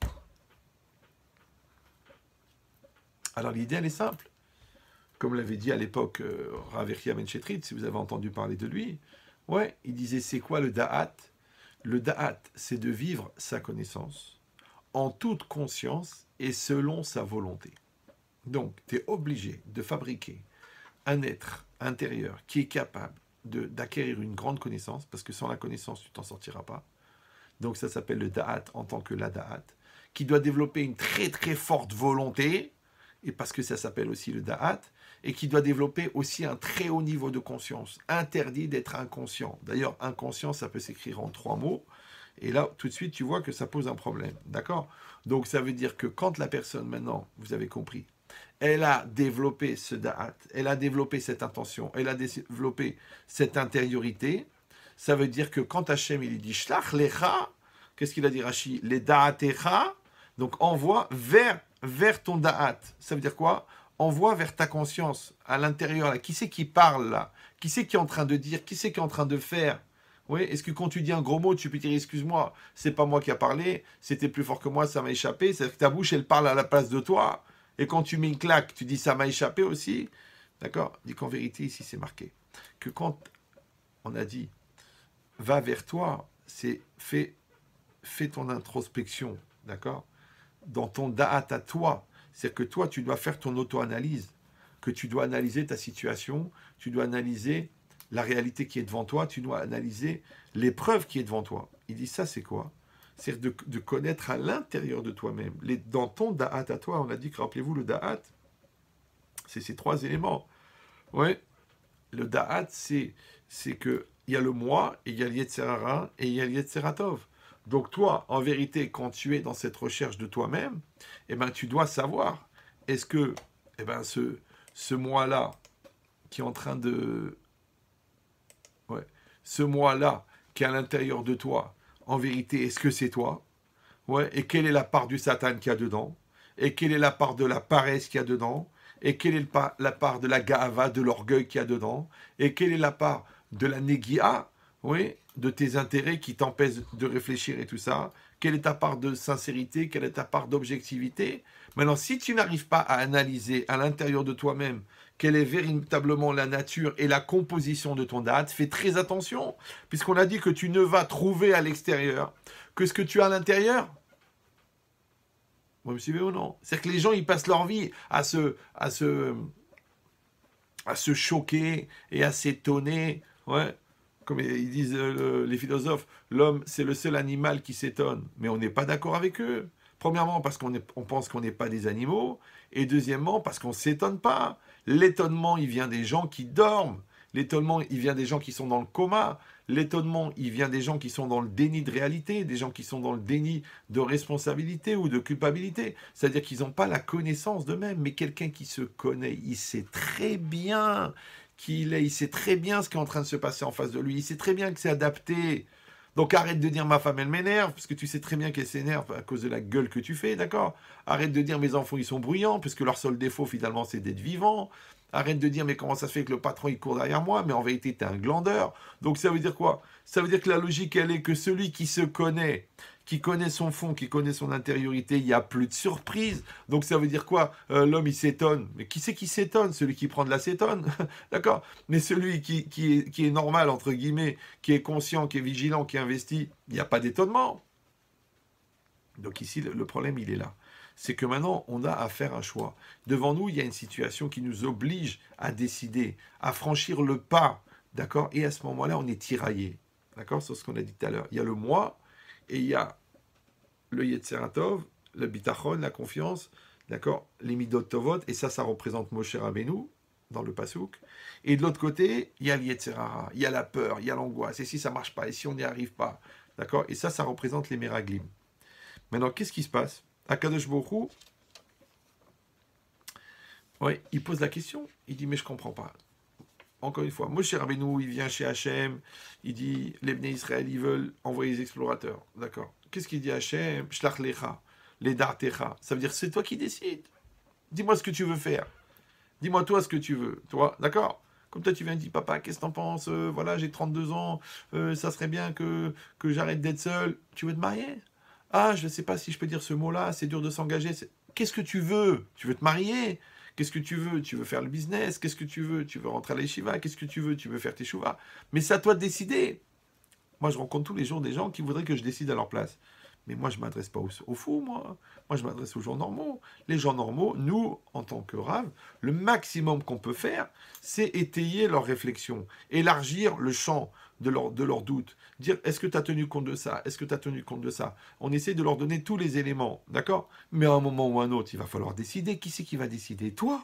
Alors l'idée, elle est simple. Comme l'avait dit à l'époque Rav Yechia Ben Shetrit, si vous avez entendu parler de lui, ouais, il disait, c'est quoi le da'at? Le da'at, c'est de vivre sa connaissance en toute conscience et selon sa volonté. Donc, tu es obligé de fabriquer un être intérieur qui est capable d'acquérir une grande connaissance, parce que sans la connaissance, tu t'en sortiras pas. Donc ça s'appelle le da'at en tant que la da'at, qui doit développer une très très forte volonté, et parce que ça s'appelle aussi le da'at, et qui doit développer aussi un très haut niveau de conscience. Interdit d'être inconscient. D'ailleurs, inconscient, ça peut s'écrire en 3 mots, et là, tout de suite, tu vois que ça pose un problème. D'accord? Donc ça veut dire que quand la personne, maintenant, vous avez compris, elle a développé ce da'at, elle a développé cette intention, elle a développé cette intériorité. Ça veut dire que quand Hachem il dit shlach lecha, qu'est-ce qu'il a dit Rashi? Les da'atecha, donc envoie vers ton da'at. Ça veut dire quoi? Envoie vers ta conscience, à l'intérieur. Là. Qui c'est qui parle là? Qui c'est qui est en train de dire? Qui c'est qui est en train de faire? Oui, est-ce que quand tu dis un gros mot, tu peux dire excuse-moi, c'est pas moi qui a parlé, c'était plus fort que moi, ça m'a échappé. C'est-à-dire que ta bouche elle parle à la place de toi. Et quand tu mets une claque, tu dis ça m'a échappé aussi. D'accord? Dis qu'en vérité, ici, c'est marqué. Que quand on a dit va vers toi, c'est fais ton introspection. D'accord? Dans ton da'at à toi. C'est-à-dire que toi, tu dois faire ton auto-analyse. Que tu dois analyser ta situation. Tu dois analyser la réalité qui est devant toi. Tu dois analyser l'épreuve qui est devant toi. Il dit ça, c'est quoi? C'est de connaître à l'intérieur de toi-même. Dans ton da'at à toi, on a dit que, rappelez-vous, le da'at, c'est ces 3 éléments. Ouais. Le da'at, c'est que il y a le moi, et il y a le Yetzer Hara, et il y a le Yetzer Tov. Donc toi, en vérité, quand tu es dans cette recherche de toi-même, eh ben, tu dois savoir, est-ce que eh ben, ce moi-là, qui est en train de... Ouais, ce moi-là, qui est à l'intérieur de toi, en vérité, est-ce que c'est toi? Ouais, et quelle est la part du Satan qu'il y a dedans? Et quelle est la part de la paresse qu'il y a dedans? Et quelle est la part de la ga'ava, de l'orgueil qu'il y a dedans? Et quelle est la part de la négia, oui, de tes intérêts qui t'empêchent de réfléchir et tout ça? Quelle est ta part de sincérité? Quelle est ta part d'objectivité? Maintenant, si tu n'arrives pas à analyser à l'intérieur de toi-même quelle est véritablement la nature et la composition de ton da'at, fais très attention, puisqu'on a dit que tu ne vas trouver à l'extérieur que ce que tu as à l'intérieur. Vous me suivez ou non? C'est-à-dire que les gens, ils passent leur vie à se à se choquer et à s'étonner. Ouais. Comme ils disent les philosophes, l'homme, c'est le seul animal qui s'étonne. Mais on n'est pas d'accord avec eux. Premièrement, parce on pense qu'on n'est pas des animaux. Et deuxièmement, parce qu'on ne s'étonne pas. L'étonnement, il vient des gens qui dorment. L'étonnement, il vient des gens qui sont dans le coma. L'étonnement, il vient des gens qui sont dans le déni de réalité, des gens qui sont dans le déni de responsabilité ou de culpabilité. C'est-à-dire qu'ils n'ont pas la connaissance d'eux-mêmes. Mais quelqu'un qui se connaît, il sait très bien qui il est, il sait très bien ce qui est en train de se passer en face de lui, il sait très bien que c'est adapté. Donc arrête de dire ma femme elle m'énerve, parce que tu sais très bien qu'elle s'énerve à cause de la gueule que tu fais, d'accord? Arrête de dire mes enfants ils sont bruyants, puisque leur seul défaut finalement c'est d'être vivants. Arrête de dire mais comment ça se fait que le patron il court derrière moi, mais en vérité t'es un glandeur. Donc ça veut dire quoi? Ça veut dire que la logique elle est que celui qui se connaît, qui connaît son fond, qui connaît son intériorité, il n'y a plus de surprise. Donc ça veut dire quoi? L'homme il s'étonne. Mais qui c'est qui s'étonne? Celui qui prend de l'acétone. D'accord? Mais celui qui est normal, entre guillemets, qui est conscient, qui est vigilant, qui investit, il n'y a pas d'étonnement. Donc ici, le problème, il est là. C'est que maintenant, on a à faire un choix. Devant nous, il y a une situation qui nous oblige à décider, à franchir le pas. D'accord? Et à ce moment-là, on est tiraillé. D'accord? C'est ce qu'on a dit tout à l'heure. Il y a le moi et il y a le Yetzeratov, le bitachon, la confiance, d'accord, les midot tovot, et ça représente Moshe Rabbeinu dans le pasouk. Et de l'autre côté, il y a le Yetzerara, il y a la peur, il y a l'angoisse, et si ça marche pas, et si on n'y arrive pas, d'accord, et ça représente les Meraglim. Maintenant, qu'est-ce qui se passe? Akadosh Baruch Hu, ouais, il pose la question, il dit, mais je comprends pas. Encore une fois, Moshe Rabbeinu, il vient chez Hachem, il dit, les Bnei Israël, ils veulent envoyer les explorateurs, d'accord. Qu'est-ce qu'il dit Hachem? Shlach lecha, les dartecha. Ça veut dire, c'est toi qui décides. Dis-moi ce que tu veux faire. Dis-moi toi ce que tu veux, toi, d'accord? Comme toi, tu viens et dis, papa, qu'est-ce que t'en penses? Voilà, j'ai 32 ans, ça serait bien que j'arrête d'être seul. Tu veux te marier? Ah, je ne sais pas si je peux dire ce mot-là, c'est dur de s'engager. Qu'est-ce que tu veux? Tu veux te marier? Qu'est-ce que tu veux? Tu veux faire le business? Qu'est-ce que tu veux? Tu veux rentrer à l'Yeshiva? Qu'est-ce que tu veux? Tu veux faire tes chouvas? Mais c'est à toi de décider. Moi, je rencontre tous les jours des gens qui voudraient que je décide à leur place. Mais moi, je ne m'adresse pas aux fous, moi. Moi, je m'adresse aux gens normaux. Les gens normaux, nous, en tant que Rav, le maximum qu'on peut faire, c'est étayer leurs réflexions, élargir le champ de leurs doutes. Dire, est-ce que tu as tenu compte de ça? Est-ce que tu as tenu compte de ça? On essaie de leur donner tous les éléments, d'accord? Mais à un moment ou à un autre, il va falloir décider. Qui c'est qui va décider? Toi?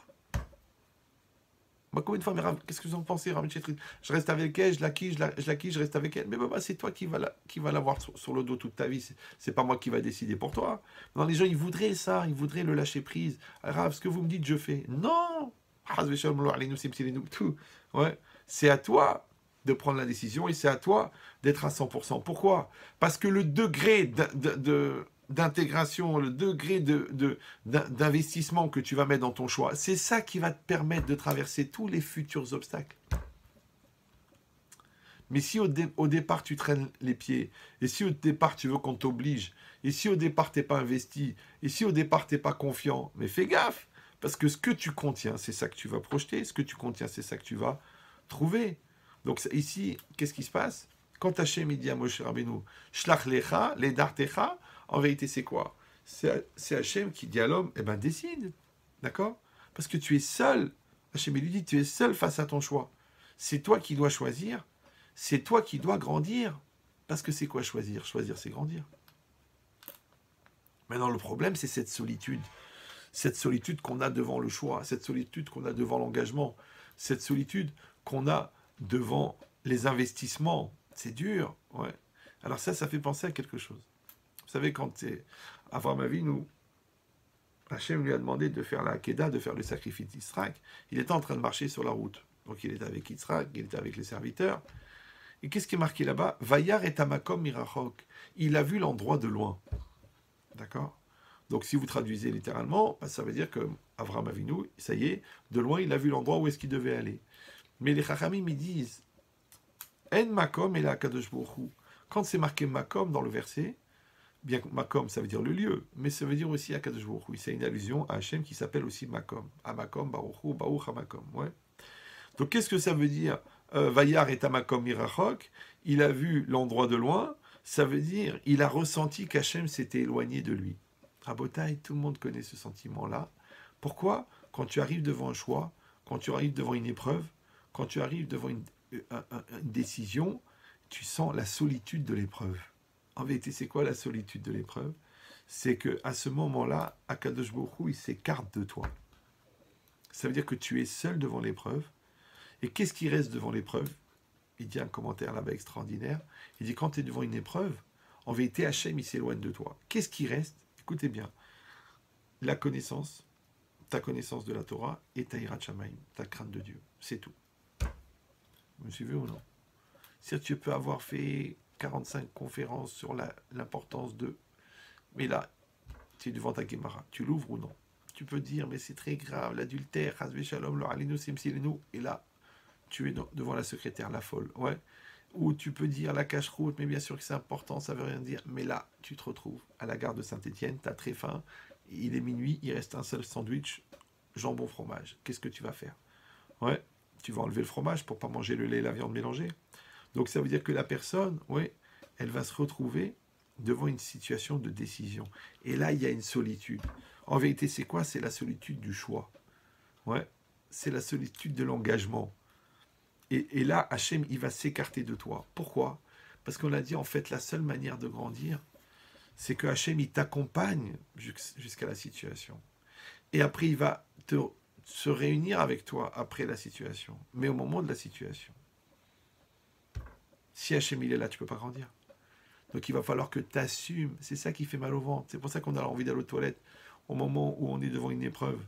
Moi, combien de fois, mais qu'est-ce que vous en pensez, Rav Chetrit? Je reste avec elle, je la quitte, je reste avec elle. Mais papa, c'est toi qui va l'avoir sur le dos toute ta vie. C'est pas moi qui va décider pour toi. Non, les gens, ils voudraient ça, ils voudraient le lâcher prise. Rav, ce que vous me dites, je fais. Non! Ouais. C'est à toi de prendre la décision et c'est à toi d'être à 100%. Pourquoi? Parce que le degré d'intégration, le degré d'investissement que tu vas mettre dans ton choix, c'est ça qui va te permettre de traverser tous les futurs obstacles. Mais si au départ tu traînes les pieds, et si au départ tu veux qu'on t'oblige, et si au départ tu n'es pas investi, et si au départ tu n'es pas confiant, mais fais gaffe, parce que ce que tu contiens, c'est ça que tu vas projeter, ce que tu contiens, c'est ça que tu vas trouver. Donc ici, qu'est-ce qui se passe? Quand Hachem dit à Moshe Rabbeinu, Shlach lecha, les dartecha, en vérité, c'est quoi? C'est Hachem qui dit à l'homme, eh ben décide, d'accord? Parce que tu es seul. Hachem lui dit, tu es seul face à ton choix. C'est toi qui dois choisir, c'est toi qui dois grandir. Parce que c'est quoi choisir? Choisir, c'est grandir. Maintenant, le problème, c'est cette solitude. Cette solitude qu'on a devant le choix, cette solitude qu'on a devant l'engagement, cette solitude qu'on a devant les investissements. C'est dur, ouais. Alors ça fait penser à quelque chose. Vous savez, quand Avraham Avinu, Hachem lui a demandé de faire la Hakeda, de faire le sacrifice d'Israël, il était en train de marcher sur la route. Donc il était avec Yitzhak, il était avec les serviteurs. Et qu'est-ce qui est marqué là-bas? Vayar et Tamakom mirachok. Il a vu l'endroit de loin. D'accord? Donc si vous traduisez littéralement, ça veut dire que Avraham Avinu, ça y est, de loin, il a vu l'endroit où est-ce qu'il devait aller. Mais les Chachamim, ils disent, En Makom et la Kadosh Baruch Hu. Quand c'est marqué Makom dans le verset, bien que Makom, ça veut dire le lieu, mais ça veut dire aussi Akadosh Baruch Hu. C'est une allusion à Hachem qui s'appelle aussi Makom. Amakom, Baruch Hu, Baruch Hamakom. Ouais. Donc qu'est-ce que ça veut dire? Vayar et Amakom Mirachok, il a vu l'endroit de loin, ça veut dire il a ressenti qu'Hachem s'était éloigné de lui. Rabotai, tout le monde connaît ce sentiment-là. Pourquoi? Quand tu arrives devant un choix, quand tu arrives devant une épreuve, quand tu arrives devant une décision, tu sens la solitude de l'épreuve. En vérité, c'est quoi la solitude de l'épreuve? C'est qu'à ce moment-là, Akadosh Baruch Hu, il s'écarte de toi. Ça veut dire que tu es seul devant l'épreuve. Et qu'est-ce qui reste devant l'épreuve? Il dit un commentaire là-bas extraordinaire. Il dit, quand tu es devant une épreuve, en vérité, Hachem, il s'éloigne de toi. Qu'est-ce qui reste? Écoutez bien. La connaissance, ta connaissance de la Torah et ta hirat shamayim, ta crainte de Dieu. C'est tout. Vous me suivez ou non? Si tu peux avoir fait 45 conférences sur l'importance de... Mais là, tu es devant ta Gemara. Tu l'ouvres ou non? Tu peux dire, mais c'est très grave, l'adultère, Hazve Shalom, lo alinu simsilenu. Et là, tu es devant la secrétaire, la folle. Ouais. Ou tu peux dire la cache-route, mais bien sûr que c'est important, ça veut rien dire. Mais là, tu te retrouves à la gare de Saint-Étienne, tu as très faim, il est minuit, il reste un seul sandwich, jambon fromage. Qu'est-ce que tu vas faire? Ouais, tu vas enlever le fromage pour pas manger le lait et la viande mélangée. Donc ça veut dire que la personne, ouais, elle va se retrouver devant une situation de décision. Et là, il y a une solitude. En vérité, c'est quoi? C'est la solitude du choix. Ouais, c'est la solitude de l'engagement. Et là, Hachem, il va s'écarter de toi. Pourquoi? Parce qu'on a dit, en fait, la seule manière de grandir, c'est que Hachem, il t'accompagne jusqu'à la situation. Et après, il va se réunir avec toi après la situation. Mais au moment de la situation. Si Hachem, il est là, tu ne peux pas grandir. Donc, il va falloir que tu assumes. C'est ça qui fait mal au ventre. C'est pour ça qu'on a envie d'aller aux toilettes au moment où on est devant une épreuve.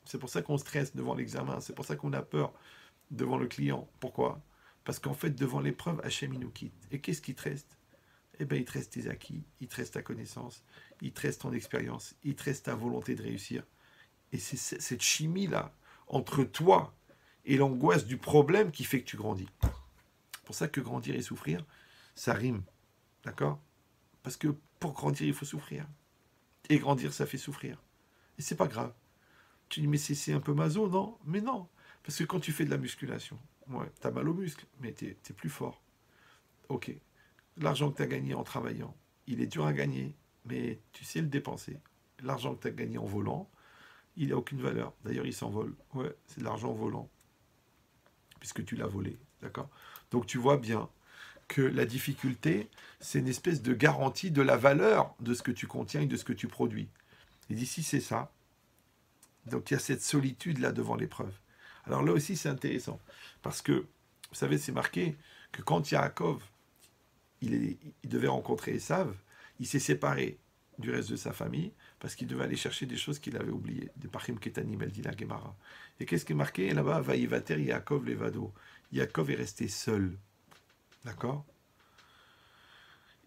C'est pour ça qu'on stresse devant l'examen. C'est pour ça qu'on a peur devant le client. Pourquoi? Parce qu'en fait, devant l'épreuve, Hachem, il nous quitte. Et qu'est-ce qui te reste? Eh bien, il te reste tes acquis, il te reste ta connaissance, il te reste ton expérience, il te reste ta volonté de réussir. Et c'est cette chimie-là, entre toi et l'angoisse du problème qui fait que tu grandis. C'est pour ça que grandir et souffrir, ça rime. D'accord? Parce que pour grandir, il faut souffrir. Et grandir, ça fait souffrir. Et c'est pas grave. Tu dis, mais c'est un peu maso, non? Mais non. Parce que quand tu fais de la musculation, ouais, tu as mal aux muscles, mais tu es plus fort. Ok. L'argent que tu as gagné en travaillant, il est dur à gagner, mais tu sais le dépenser. L'argent que tu as gagné en volant, il n'a aucune valeur. D'ailleurs, il s'envole. Ouais, c'est de l'argent volant, puisque tu l'as volé. D'accord? Donc tu vois bien que la difficulté, c'est une espèce de garantie de la valeur de ce que tu contiens et de ce que tu produis. Et d'ici, c'est ça. Donc il y a cette solitude-là devant l'épreuve. Alors là aussi, c'est intéressant. Parce que, vous savez, c'est marqué que quand Yaakov, il devait rencontrer Esav, il s'est séparé du reste de sa famille parce qu'il devait aller chercher des choses qu'il avait oubliées. Des Pachim Ketanim, elle dit la Gemara. Et qu'est-ce qui est marqué là-bas? Vaïvater Yaakov Levado. Yaakov est resté seul. D'accord?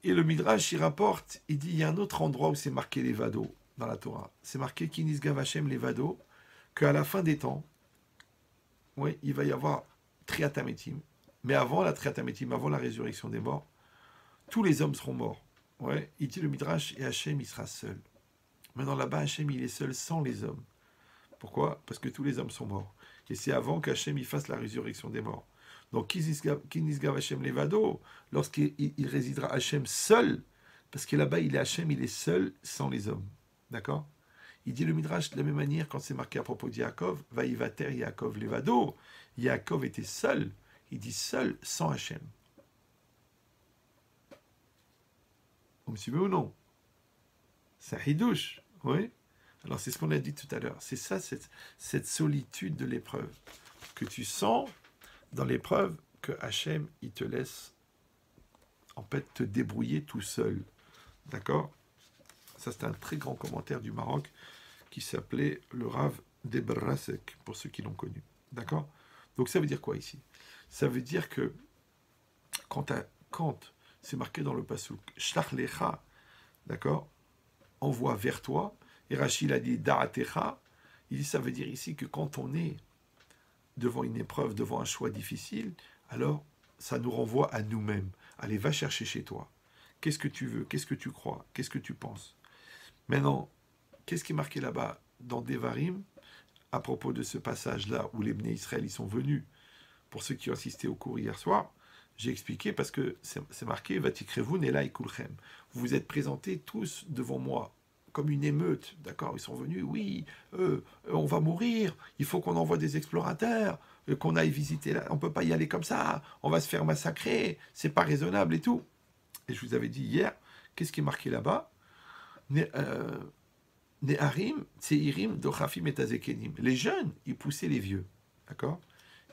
Et le Midrash, il rapporte, il dit, il y a un autre endroit où c'est marqué Levado dans la Torah. C'est marqué Kinisgav Hashem Levado, qu'à la fin des temps, oui, il va y avoir Triatametim. Mais avant la Triatametim, avant la résurrection des morts, tous les hommes seront morts. Ouais, il dit le Midrash, et Hachem, il sera seul. Maintenant, là-bas, Hachem, il est seul sans les hommes. Pourquoi? Parce que tous les hommes sont morts. Et c'est avant qu'Hachem, il fasse la résurrection des morts. Donc, Kinisgav Hachem Levado, lorsqu'il résidera Hachem seul, parce que là-bas, il est Hachem, il est seul sans les hommes. D'accord? Il dit le Midrash de la même manière quand c'est marqué à propos de Yaakov, Vaïvater Yaakov Levado. Yaakov était seul. Il dit seul sans Hachem. Vous me suivez ou non? C'est un hidouche, oui. Alors c'est ce qu'on a dit tout à l'heure. C'est ça, cette solitude de l'épreuve. Que tu sens dans l'épreuve que Hachem, il te laisse en fait te débrouiller tout seul. D'accord? Ça, c'est un très grand commentaire du Maroc qui s'appelait le Rav Debrasek, pour ceux qui l'ont connu. D'accord? Donc ça veut dire quoi ici? Ça veut dire que quand c'est marqué dans le Passouk, Shlach lecha, d'accord? Envoie vers toi, et Rachid a dit Da'atecha, il dit ça veut dire ici que quand on est devant une épreuve, devant un choix difficile, alors ça nous renvoie à nous-mêmes. Allez, va chercher chez toi. Qu'est-ce que tu veux? Qu'est-ce que tu crois? Qu'est-ce que tu penses? Maintenant, qu'est-ce qui est marqué là-bas dans Devarim, à propos de ce passage-là où les Bnei Israël y sont venus? Pour ceux qui ont assisté au cours hier soir, j'ai expliqué parce que c'est marqué Vatikrevun Elai Kulchem. Vous vous êtes présentés tous devant moi, comme une émeute, d'accord? Ils sont venus, oui, on va mourir, il faut qu'on envoie des explorateurs, qu'on aille visiter, là. On ne peut pas y aller comme ça, on va se faire massacrer, c'est pas raisonnable et tout. Et je vous avais dit hier, qu'est-ce qui est marqué là-bas? Neharim, Tseirim, Dochafim et Tazekenim. Les jeunes, ils poussaient les vieux, d'accord?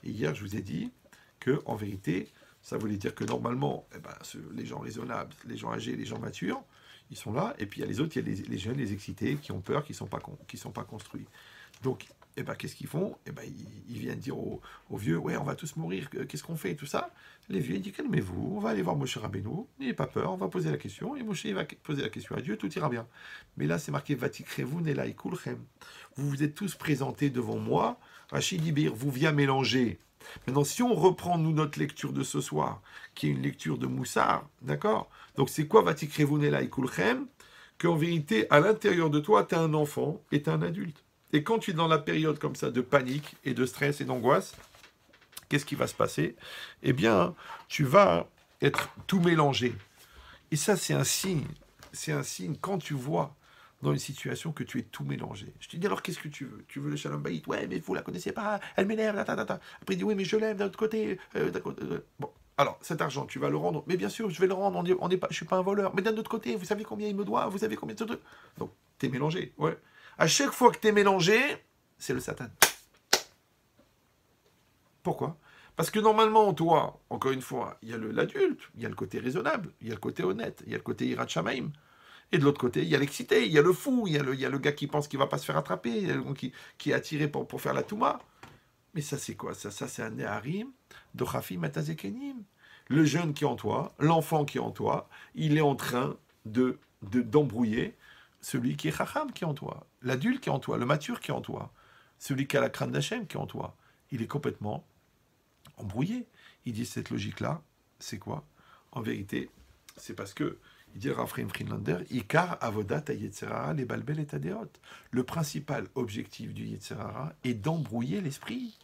Et hier, je vous ai dit que, en vérité, ça voulait dire que normalement, eh ben, les gens raisonnables, les gens âgés, les gens matures, ils sont là, et puis il y a les autres, il y a les jeunes, les excités, qui ont peur, qui sont pas construits. Donc, eh ben, qu'est-ce qu'ils font? Eh ben, ils viennent dire aux vieux, ouais, on va tous mourir, qu'est-ce qu'on fait, tout ça. Les vieux, ils disent, calmez-vous, on va aller voir Moshe Rabbeinu, n'ayez pas peur, on va poser la question, et Moshe va poser la question à Dieu, tout ira bien. Mais là, c'est marqué, Vatikrevu Nelai Kulchem. Vous vous êtes tous présentés devant moi, Rachid Ibir, vous vient mélanger. Maintenant, si on reprend, nous, notre lecture de ce soir, qui est une lecture de Moussard, d'accord? Donc, c'est quoi Vatikrevu Nelai Kulchem? Qu'en vérité, à l'intérieur de toi, tu es un enfant et tu es un adulte. Et quand tu es dans la période comme ça de panique et de stress et d'angoisse, qu'est-ce qui va se passer? Eh bien, tu vas être tout mélangé. Et ça, c'est un signe. C'est un signe quand tu vois dans une situation que tu es tout mélangé. Je te dis alors, qu'est-ce que tu veux? Tu veux le Shalom Bayit? Ouais, mais vous la connaissez pas, elle m'énerve, Après, il dit, oui, mais je l'aime d'un autre côté. Bon, alors, cet argent, tu vas le rendre. Mais bien sûr, je vais le rendre, je ne suis pas un voleur. Mais d'un autre côté, vous savez combien il me doit? Vous savez combien de trucs? Donc, tu es mélangé, ouais. À chaque fois que tu es mélangé, c'est le Satan. Pourquoi? Parce que normalement, toi, encore une fois, il y a l'adulte, il y a le côté raisonnable, il y a le côté honnête, il y a le côté Hirat Shamaim. Et de l'autre côté, il y a l'excité, il y a le fou, il y a le gars qui pense qu'il ne va pas se faire attraper, il y a le gars qui est attiré pour faire la Touma. Mais ça, c'est quoi? Ça c'est un Neharim, Dochafim Atazekenim. Le jeune qui est en toi, l'enfant qui est en toi, il est en train d'embrouiller celui qui est Chacham qui est en toi, l'adulte qui est en toi, le mature qui est en toi, celui qui a la crainte d'Hachem qui est en toi. Il est complètement embrouillé. Il dit cette logique-là, c'est quoi? En vérité, c'est parce que, il dit Raphaël Friedlander, Ikar avodat yetzerara les balbel et tadeot. Le principal objectif du yetzerara est d'embrouiller l'esprit.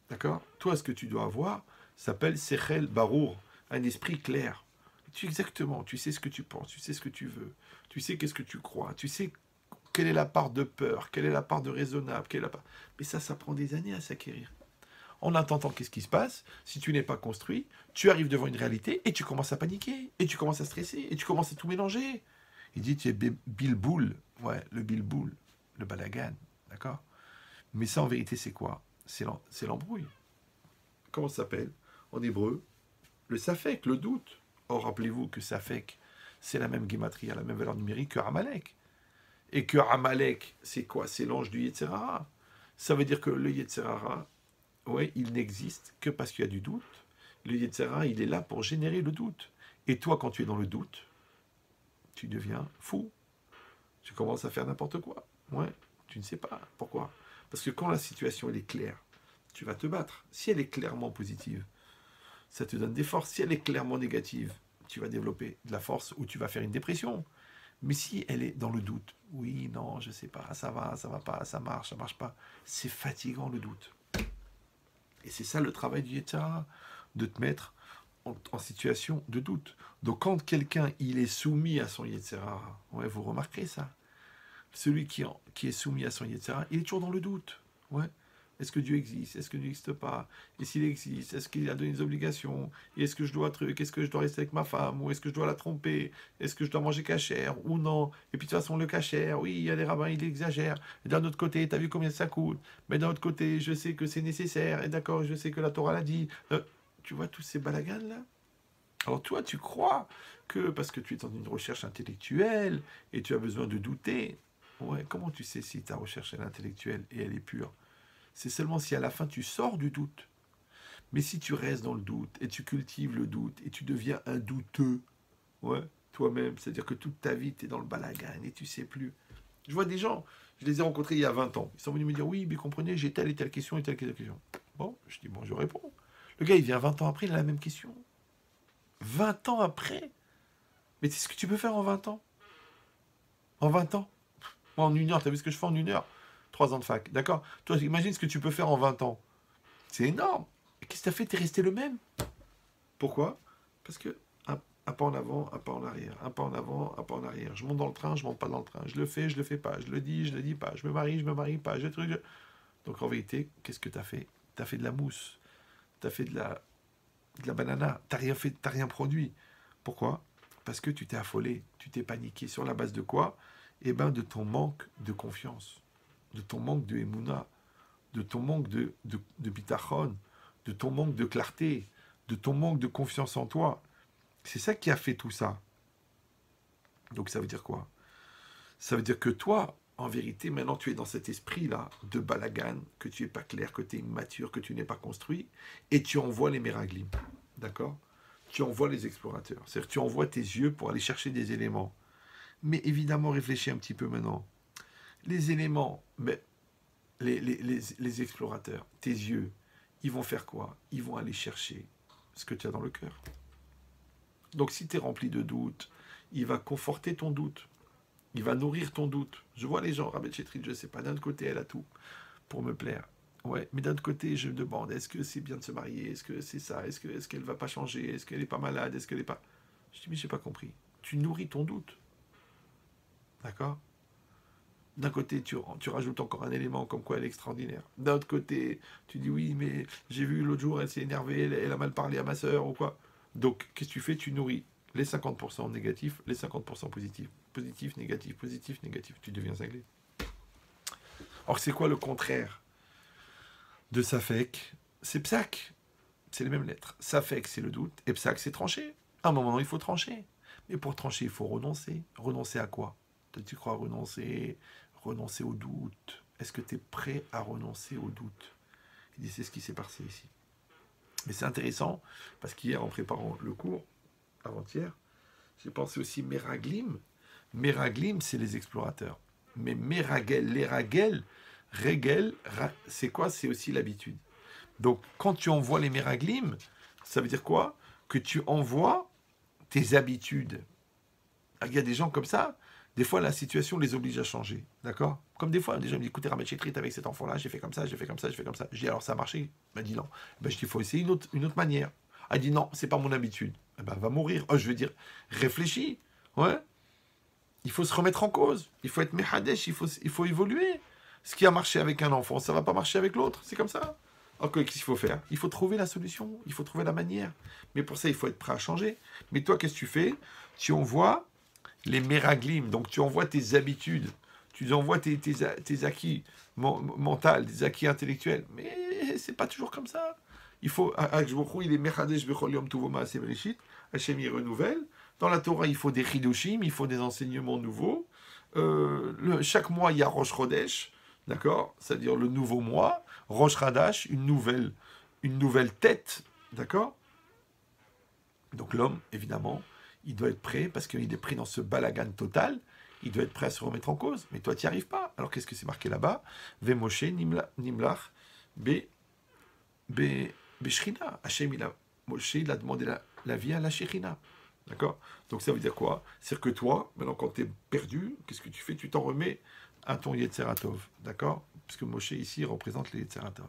D'accord? Toi, ce que tu dois avoir s'appelle Sechel Barour, un esprit clair. Exactement, tu sais ce que tu penses, tu sais ce que tu veux, tu sais qu'est-ce que tu crois, tu sais quelle est la part de peur, quelle est la part de raisonnable, quelle est la part... Mais ça prend des années à s'acquérir. En attendant, qu'est-ce qui se passe? Si tu n'es pas construit, tu arrives devant une réalité et tu commences à paniquer, et tu commences à stresser, et tu commences à tout mélanger. Il dit, tu es bilboul, ouais, le bilboul, le balagan, d'accord? Mais ça, en vérité, c'est quoi? C'est l'embrouille. Comment ça s'appelle? En hébreu, le safek, le doute. Or, rappelez-vous que safek, c'est la même guématrie, la même valeur numérique que Amalek. Et que Amalek, c'est quoi? C'est l'ange du Yetzerara. Ça veut dire que le Yetzerara, ouais, il n'existe que parce qu'il y a du doute. Le Yetzerara, il est là pour générer le doute. Et toi, quand tu es dans le doute, tu deviens fou. Tu commences à faire n'importe quoi. Ouais, tu ne sais pas. Pourquoi? Parce que quand la situation elle est claire, tu vas te battre. Si elle est clairement positive, ça te donne des forces. Si elle est clairement négative, tu vas développer de la force ou tu vas faire une dépression. Mais si elle est dans le doute, oui, non, je sais pas, ça va pas, ça marche pas, c'est fatigant le doute. Et c'est ça le travail du Yetzirah, de te mettre en situation de doute. Donc quand quelqu'un il est soumis à son Yetzirah, ouais, vous remarquerez ça. Celui qui est soumis à son Yetzirah, il est toujours dans le doute. Ouais. Est-ce que Dieu existe? Est-ce que Dieu n'existe pas? Et s'il existe, est-ce qu'il a donné des obligations? Et est-ce que je dois est-ce que je dois rester avec ma femme? Ou est-ce que je dois la tromper? Est-ce que je dois manger cachère? Ou non? Et puis de toute façon, le cachère, oui, il y a des rabbins, ils exagèrent. Et d'un autre côté, tu as vu combien ça coûte? Mais d'un autre côté, je sais que c'est nécessaire. Et d'accord, je sais que la Torah l'a dit. Tu vois tous ces balagans là? Alors toi, tu crois que parce que tu es dans une recherche intellectuelle et tu as besoin de douter. Ouais, comment tu sais si ta recherche est intellectuelle et elle est pure? C'est seulement si à la fin tu sors du doute. Mais si tu restes dans le doute et tu cultives le doute et tu deviens un douteux, ouais, toi-même, c'est-à-dire que toute ta vie tu es dans le balagan et tu sais plus. Je vois des gens, je les ai rencontrés il y a 20 ans. Ils sont venus me dire oui, mais comprenez, j'ai telle et telle question et telle question. Bon, je dis bon, je réponds. Le gars, il vient 20 ans après, il a la même question. 20 ans après? Mais c'est ce que tu peux faire en 20 ans? En 20 ans? Moi, en 1 heure, tu as vu ce que je fais en 1 heure? 3 ans de fac, d'accord? Toi, imagine ce que tu peux faire en 20 ans. C'est énorme. Et qu'est-ce que tu as fait? Tu es resté le même. Pourquoi? Parce que un pas en avant, un pas en arrière, un pas en avant, un pas en arrière. Je monte dans le train, je monte pas dans le train. Je le fais pas. Je le dis pas. Je me marie pas. Je truc. Donc en vérité, qu'est-ce que tu as fait? Tu as fait de la mousse. Tu as fait de la banana. Tu n'as rien fait, t'as rien produit. Pourquoi? Parce que tu t'es affolé. Tu t'es paniqué. Sur la base de quoi? Eh bien, de ton manque de confiance. De ton manque de émouna. De ton manque de bitachon. De ton manque de clarté. De ton manque de confiance en toi. C'est ça qui a fait tout ça. Donc ça veut dire quoi? Ça veut dire que toi, en vérité, maintenant tu es dans cet esprit-là de balagan, que tu n'es pas clair, que tu es immature, que tu n'es pas construit, et tu envoies les méraglim. D'accord? Tu envoies les explorateurs. C'est-à-dire que tu envoies tes yeux pour aller chercher des éléments. Mais évidemment, réfléchis un petit peu maintenant. Les éléments, mais les explorateurs, tes yeux, ils vont faire quoi? Ils vont aller chercher ce que tu as dans le cœur. Donc si tu es rempli de doutes, il va conforter ton doute. Il va nourrir ton doute. Je vois les gens, Rabbi Chetrit, je ne sais pas, d'un côté, elle a tout pour me plaire. Ouais, mais d'un autre côté, je me demande, est-ce que c'est bien de se marier? Est-ce que c'est ça? Est-ce qu'elle va pas changer? Est-ce qu'elle n'est pas malade? Est-ce qu'elle n'est pas... Je dis, mais j'ai pas compris. Tu nourris ton doute. D'accord? D'un côté, tu rajoutes encore un élément comme quoi elle est extraordinaire. D'un autre côté, tu dis, oui, mais j'ai vu l'autre jour, elle s'est énervée, elle a mal parlé à ma sœur ou quoi. Donc, qu'est-ce que tu fais? Tu nourris les 50% négatifs, les 50% positifs. Positif, négatif, positif, négatif. Tu deviens cinglé. Or, c'est quoi le contraire de Safek? C'est Psak. C'est les mêmes lettres. Safek, c'est le doute. Et Psak, c'est trancher. À un moment, il faut trancher. Mais pour trancher, il faut renoncer. Renoncer à quoi? Toi, tu crois renoncer au doute. Est-ce que tu es prêt à renoncer au doute? Il dit, c'est ce qui s'est passé ici. Mais c'est intéressant, parce qu'hier, en préparant le cours, avant-hier, j'ai pensé aussi Meraglim. Meraglim, c'est les explorateurs. Mais Meragel, les Ragel, Regel, c'est quoi? C'est aussi l'habitude. Donc, quand tu envoies les Meraglim, ça veut dire quoi? Que tu envoies tes habitudes. Il y a des gens comme ça, des fois la situation les oblige à changer. D'accord? Comme des fois, des gens me disent, écoutez, Ramet Chetrit, avec cet enfant-là, j'ai fait comme ça, j'ai fait comme ça, j'ai fait comme ça. Je dis, alors ça a marché? Il m'a dit non. Ben, je dis, il faut essayer une autre manière. Elle dit, non, c'est pas mon habitude. Eh ben, va mourir. Oh, je veux dire, réfléchis. Ouais. Il faut se remettre en cause. Il faut être mehadesh, il faut évoluer. Ce qui a marché avec un enfant, ça ne va pas marcher avec l'autre. C'est comme ça. Alors qu'est-ce qu'il faut faire? Il faut trouver la solution. Il faut trouver la manière. Mais pour ça, il faut être prêt à changer. Mais toi, qu'est-ce que tu fais? Tu envoies les méraglim. Donc, tu envoies tes habitudes. Tu envoies tes acquis mentaux, des acquis intellectuels. Mais c'est pas toujours comme ça. Il faut... il est mehadesh bechol yom tuvo ma'aseh bereshit. Hachem, il renouvelle. Dans la Torah, il faut des chidushim, il faut des enseignements nouveaux. Chaque mois, il y a Rosh Chodesh, d'accord? C'est-à-dire le nouveau mois. Rosh Hadash, une nouvelle tête, d'accord? Donc l'homme, évidemment, il doit être prêt, parce qu'il est pris dans ce balagan total, il doit être prêt à se remettre en cause. Mais toi, tu n'y arrives pas. Alors qu'est-ce que c'est marqué là-bas? Ve Moshe nimlach Shrina. Hachem, Moshe, il a demandé la vie à la Shekhinah. D'accord? Donc ça veut dire quoi? C'est que toi, maintenant quand tu es perdu, qu'est-ce que tu fais? Tu t'en remets à ton Yetzeratov. D'accord? Parce que Moshe ici représente les Yetzeratov.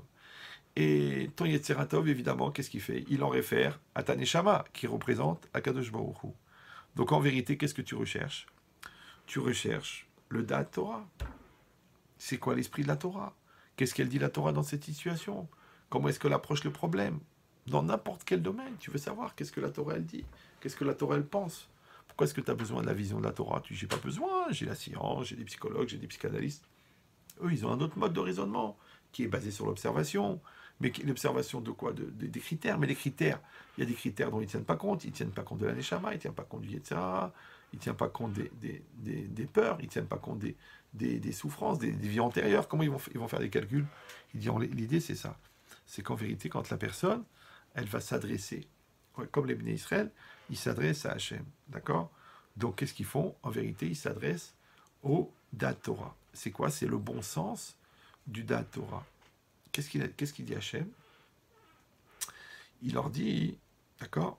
Et ton Yetzeratov, évidemment, qu'est-ce qu'il fait? Il en réfère à ta Neshama, qui représente Akadosh Baruch Hu. Donc en vérité, qu'est-ce que tu recherches? Tu recherches le Da'at Torah. C'est quoi l'esprit de la Torah? Qu'est-ce qu'elle dit la Torah dans cette situation? Comment est-ce qu'elle approche le problème? Dans n'importe quel domaine, tu veux savoir qu'est-ce que la Torah elle dit? Qu'est-ce que la Torah elle pense? Pourquoi est-ce que tu as besoin de la vision de la Torah? Tu dis, j'ai pas besoin, j'ai la science, j'ai des psychologues, j'ai des psychanalystes. Eux, ils ont un autre mode de raisonnement qui est basé sur l'observation. Mais l'observation de quoi? Des critères. Mais les critères, il y a des critères dont ils ne tiennent pas compte. Ils ne tiennent pas compte de la Neshama, ils ne tiennent pas compte du Yetzirah, ils ne tiennent pas compte des peurs, ils ne tiennent pas compte des souffrances, des vies antérieures. Comment ils vont faire des calculs? L'idée, c'est ça. C'est qu'en vérité, quand la personne, elle va s'adresser, comme les Bnei Israël, ils s'adressent à Hachem. D'accord? Donc, qu'est-ce qu'ils font? En vérité, ils s'adressent au Da'at Torah. C'est quoi? C'est le bon sens du Da'at Torah. Qu'est-ce qu'il dit Hachem? Il leur dit, d'accord,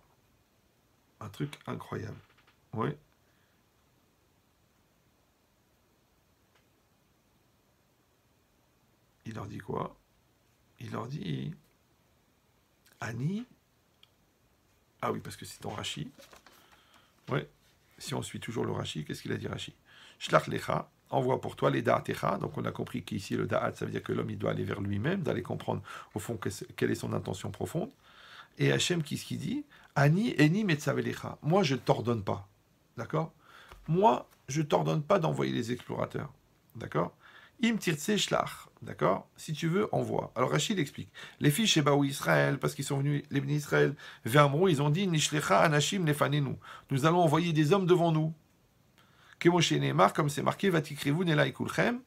un truc incroyable. Oui. Il leur dit quoi? Il leur dit, Ani, ah oui, parce que c'est en Rashi, Ouais. Si on suit toujours le Rashi, qu'est-ce qu'il a dit Rashi? Shlach lecha, envoie pour toi les da'atecha. Donc on a compris qu'ici le da'at, ça veut dire que l'homme il doit aller vers lui-même, d'aller comprendre au fond quelle est son intention profonde. Et Hachem, qu'est-ce qu'il dit? Ani eni metzavelecha. Moi je ne t'ordonne pas. D'accord? Moi je ne t'ordonne pas d'envoyer les explorateurs. D'accord? Im tirtse shlach. D'accord? Si tu veux, envoie. Alors Rachid explique. Les filles chez Baou Israël, parce qu'ils sont venus, les bénis Israël, vers Amrou, ils ont dit Nishlecha anashim nefanenu. Nous allons envoyer des hommes devant nous. Kemoshe Neymar, comme c'est marqué, Vatikrivu Nela Ikulchem.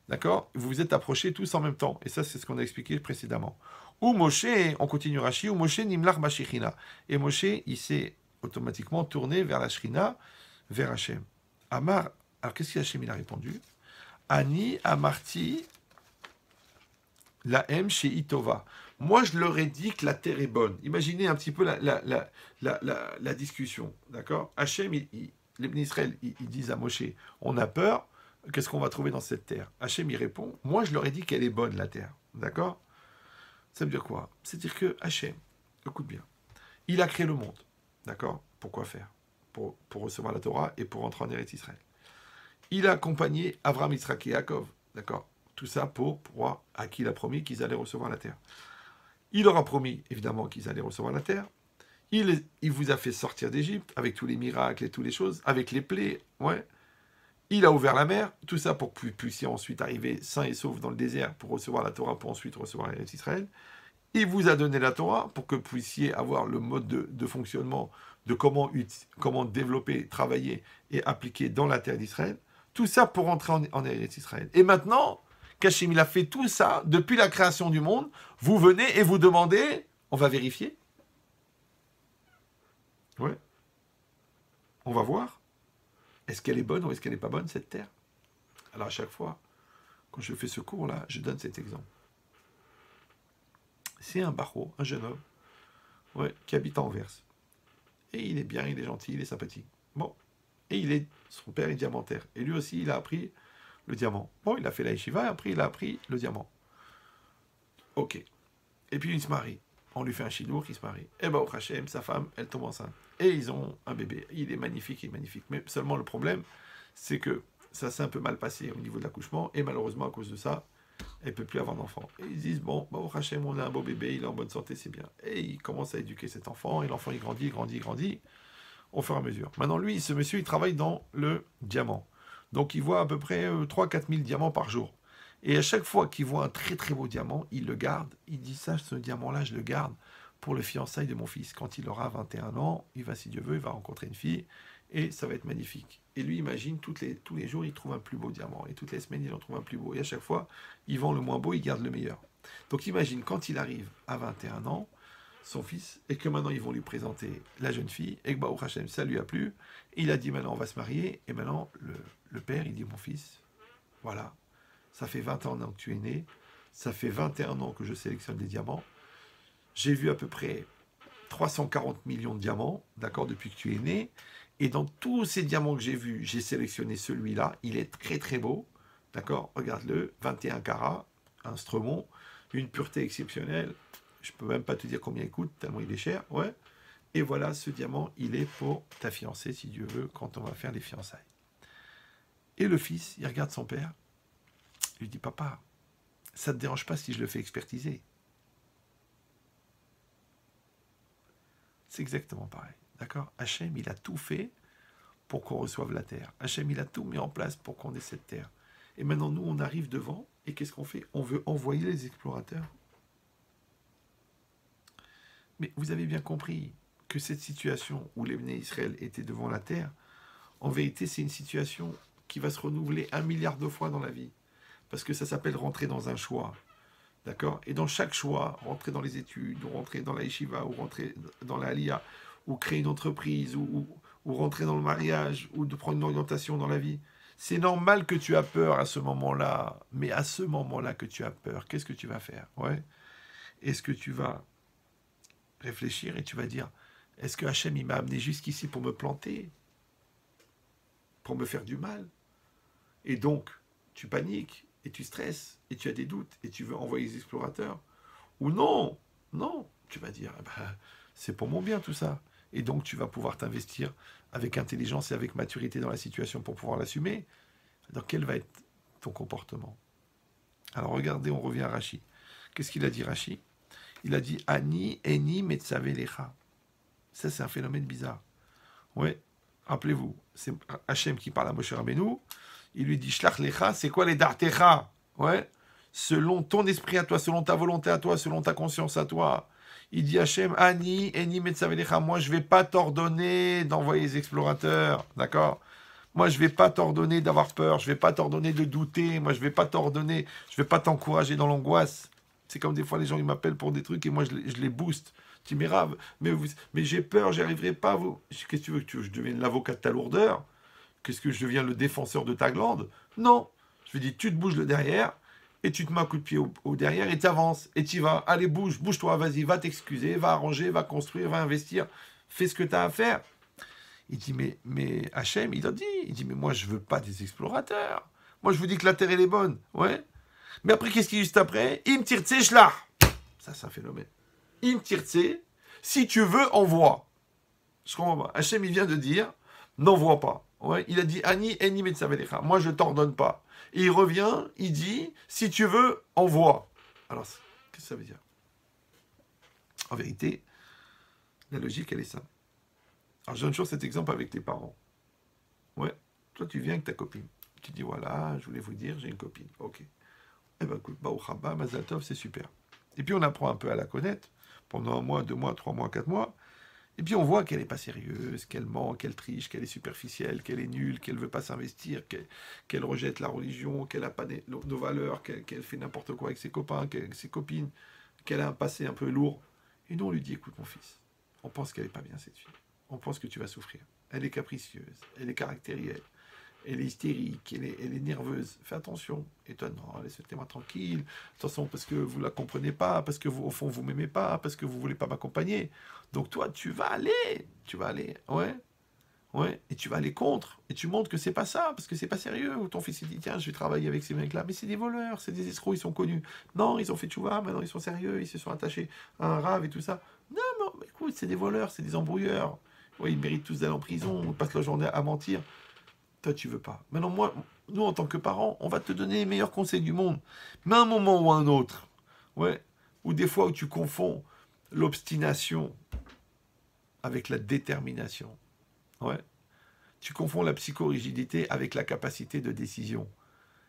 D'accord? Vous vous êtes approchés tous en même temps. Et ça, c'est ce qu'on a expliqué précédemment. Ou Moshe, on continue Rashi, ou Moshe Nimlach Mashichina. Et Moshe, il s'est automatiquement tourné vers la Shrina, vers Hachem. Amar, alors qu'est-ce qu'Hachem il a répondu? Ani Amarti la M chez Itova. Moi, je leur ai dit que la terre est bonne. Imaginez un petit peu la discussion. D'accord? Hachem, les bénis Israël, ils disent à Moshe, on a peur, qu'est-ce qu'on va trouver dans cette terre? Hachem, il répond, moi, je leur ai dit qu'elle est bonne, la terre. D'accord? Ça veut dire quoi? C'est-à-dire que Hachem, écoute bien, il a créé le monde. D'accord? Pourquoi faire? Pour recevoir la Torah et pour rentrer en Eretz Israël. Il a accompagné Avraham, Yitzhak et Yaakov. D'accord? Tout ça pour pouvoir, à qui il a promis qu'ils allaient recevoir la terre. Il leur a promis, évidemment, qu'ils allaient recevoir la terre. Il vous a fait sortir d'Égypte, avec tous les miracles et toutes les choses, avec les plaies, ouais. Il a ouvert la mer, tout ça pour que vous puissiez ensuite arriver sains et saufs dans le désert pour recevoir la Torah, pour ensuite recevoir l'Eretz Israël. Il vous a donné la Torah pour que vous puissiez avoir le mode de fonctionnement de comment développer, travailler et appliquer dans la terre d'Israël. Tout ça pour entrer en Eretz Israël. Et maintenant, qu'Hachem, il a fait tout ça depuis la création du monde. Vous venez et vous demandez, on va vérifier. Ouais. On va voir. Est-ce qu'elle est bonne ou est-ce qu'elle n'est pas bonne, cette terre? Alors à chaque fois, quand je fais ce cours-là, je donne cet exemple. C'est un barreau, un jeune homme, ouais, qui habite à Anvers. Et il est bien, il est gentil, il est sympathique. Bon. Et son père est diamantaire. Et lui aussi, il a appris le diamant. Bon, il a fait la yeshiva, et après, il a appris le diamant. Ok. Et puis, il se marie. On lui fait un chidour, il se marie. Et ben, au Hachem, sa femme, elle tombe enceinte. Et ils ont un bébé. Il est magnifique, il est magnifique. Mais seulement le problème, c'est que ça s'est un peu mal passé au niveau de l'accouchement. Et malheureusement, à cause de ça, elle ne peut plus avoir d'enfant. Et ils disent, bon, au Hachem, on a un beau bébé, il est en bonne santé, c'est bien. Et ils commencent à éduquer cet enfant. Et l'enfant, il grandit. Au fur et à mesure. Maintenant, lui, ce monsieur, il travaille dans le diamant. Donc, il voit à peu près 3-4 000 diamants par jour. Et à chaque fois qu'il voit un très très beau diamant, il le garde. Il dit ça, ce diamant-là, je le garde pour le fiançailles de mon fils. Quand il aura 21 ans, il va, si Dieu veut, il va rencontrer une fille et ça va être magnifique. Et lui, imagine, tous les jours, il trouve un plus beau diamant. Et toutes les semaines, il en trouve un plus beau. Et à chaque fois, il vend le moins beau, il garde le meilleur. Donc, imagine, quand il arrive à 21 ans, son fils, et que maintenant ils vont lui présenter la jeune fille, et que Baruch Hashem, ça lui a plu, et il a dit maintenant on va se marier, et maintenant le père il dit mon fils, voilà, ça fait 21 ans que tu es né, ça fait 21 ans que je sélectionne des diamants, j'ai vu à peu près 340 millions de diamants, d'accord, depuis que tu es né, et dans tous ces diamants que j'ai vus, j'ai sélectionné celui-là, il est très très beau, d'accord, regarde-le, 21 carats, un stromon, une pureté exceptionnelle. Je peux même pas te dire combien il coûte, tellement il est cher, ouais. Et voilà, ce diamant, il est pour ta fiancée, si Dieu veut, quand on va faire les fiançailles. Et le fils, il regarde son père, il lui dit, papa, ça ne te dérange pas si je le fais expertiser? C'est exactement pareil, d'accord? Hachem, il a tout fait pour qu'on reçoive la terre. Hachem, il a tout mis en place pour qu'on ait cette terre. Et maintenant, nous, on arrive devant, et qu'est-ce qu'on fait? On veut envoyer les explorateurs. Mais vous avez bien compris que cette situation où les Bnei Israël étaient devant la terre, en vérité, c'est une situation qui va se renouveler 1 milliard de fois dans la vie. Parce que ça s'appelle rentrer dans un choix. D'accord? Et dans chaque choix, rentrer dans les études, ou rentrer dans la yeshiva, ou rentrer dans la aliyah, ou créer une entreprise, ou rentrer dans le mariage, ou de prendre une orientation dans la vie. C'est normal que tu as peur à ce moment-là. Mais à ce moment-là que tu as peur, qu'est-ce que tu vas faire? Ouais. Est-ce que tu vas réfléchir et tu vas dire, est-ce que Hachem il m'a amené jusqu'ici pour me planter, pour me faire du mal? Et donc, tu paniques, et tu stresses, et tu as des doutes, et tu veux envoyer les explorateurs? Ou non, tu vas dire, c'est pour mon bien tout ça. Et donc, tu vas pouvoir t'investir avec intelligence et avec maturité dans la situation pour pouvoir l'assumer. Alors, quel va être ton comportement? Alors, regardez, on revient à Rashi. Qu'est-ce qu'il a dit, Rashi? Il a dit Ani, Eni, Metzave Lecha. Ça, c'est un phénomène bizarre. Ouais, rappelez-vous, c'est Hachem qui parle à Moshe Rabbeinu. Il lui dit Shlach Lecha, c'est quoi les Dartecha? Ouais, selon ton esprit à toi, selon ta volonté à toi, selon ta conscience à toi. Il dit Hachem, Ani, Eni, Metzave Lecha. Moi, je ne vais pas t'ordonner d'envoyer les explorateurs. D'accord? Moi, je ne vais pas t'ordonner d'avoir peur. Je ne vais pas t'ordonner de douter. Moi, je ne vais pas t'ordonner. Je ne vais pas t'encourager dans l'angoisse. C'est comme des fois, les gens, ils m'appellent pour des trucs et moi, je les booste. Tu dis, mais Rav, mais j'ai peur, j'y arriverai pas. Qu'est-ce que tu veux que je devienne l'avocat de ta lourdeur? Qu'est-ce que je deviens le défenseur de ta glande? Non. Je lui dis, tu te bouges le derrière et tu te mets un coup de pied au derrière et tu avances et tu vas. Allez, bouge-toi, vas-y, va t'excuser, va arranger, va construire, va investir. Fais ce que tu as à faire. Il dit, mais Hachem, il a dit, mais moi, je veux pas des explorateurs. Moi, je vous dis que la terre, elle est bonne. Ouais. Mais après, qu'est-ce qu'il y a juste après? Im tirtse shlach. Ça, c'est un phénomène. Im tirtse, si tu veux, envoie. Je comprends pas. Hachem, il vient de dire, n'envoie pas. Ouais. Il a dit, Ani, Eni, Metzavelecha. Moi, je t'ordonne pas. Et il revient, il dit, si tu veux, envoie. Alors, qu'est-ce que ça veut dire? En vérité, la logique, elle est simple. Alors, je donne toujours cet exemple avec les parents. Ouais, toi, tu viens avec ta copine. Tu dis, voilà, je voulais vous dire, j'ai une copine. Ok. Eh ben, écoute, Baruch haba, Mazal Tov, c'est super. Et puis, on apprend un peu à la connaître pendant 1 mois, 2 mois, 3 mois, 4 mois. Et puis, on voit qu'elle n'est pas sérieuse, qu'elle ment, qu'elle triche, qu'elle est superficielle, qu'elle est nulle, qu'elle ne veut pas s'investir, qu'elle rejette la religion, qu'elle n'a pas nos valeurs, qu'elle fait n'importe quoi avec ses copains, avec ses copines, qu'elle a un passé un peu lourd. Et nous, on lui dit, écoute, mon fils, on pense qu'elle n'est pas bien, cette fille. On pense que tu vas souffrir. Elle est capricieuse, elle est caractérielle, elle est hystérique, elle est nerveuse. Fais attention. Et toi, non, laissez-moi tranquille. Attention, parce que vous ne la comprenez pas, parce que vous, au fond, vous ne m'aimez pas, parce que vous ne voulez pas m'accompagner. Donc toi, tu vas aller, ouais, et tu vas aller contre, et tu montres que c'est pas ça, parce que c'est pas sérieux. Ou ton fils, il dit, tiens, je vais travailler avec ces mecs-là, mais c'est des voleurs, c'est des escrocs, ils sont connus. Non, ils ont fait tchouva, maintenant ils sont sérieux, ils se sont attachés à un rave et tout ça. Non, mais écoute, c'est des voleurs, c'est des embrouilleurs. Oui, ils méritent tous d'aller en prison, ils passent la journée à mentir. Toi, tu veux pas. Maintenant, nous, en tant que parents, on va te donner les meilleurs conseils du monde. Mais à un moment ou à un autre, ouais, ou des fois où tu confonds l'obstination avec la détermination, ouais, tu confonds la psychorigidité avec la capacité de décision.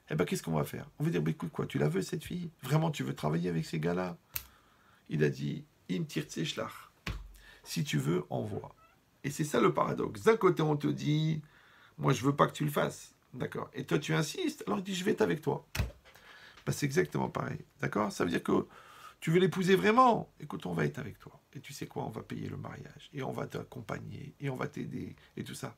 Eh bien, qu'est-ce qu'on va faire? On va dire, bah, écoute, quoi, tu la veux, cette fille? Vraiment, tu veux travailler avec ces gars-là? Il a dit, im tirtse shlach. Si tu veux, envoie. Et c'est ça le paradoxe. D'un côté, on te dit, moi, je veux pas que tu le fasses. D'accord. Et toi, tu insistes. Alors, il dit, je vais être avec toi. Ben, c'est exactement pareil. D'accord. Ça veut dire que tu veux l'épouser vraiment. Écoute, on va être avec toi. Et tu sais quoi? On va payer le mariage. Et on va t'accompagner. Et on va t'aider. Et tout ça.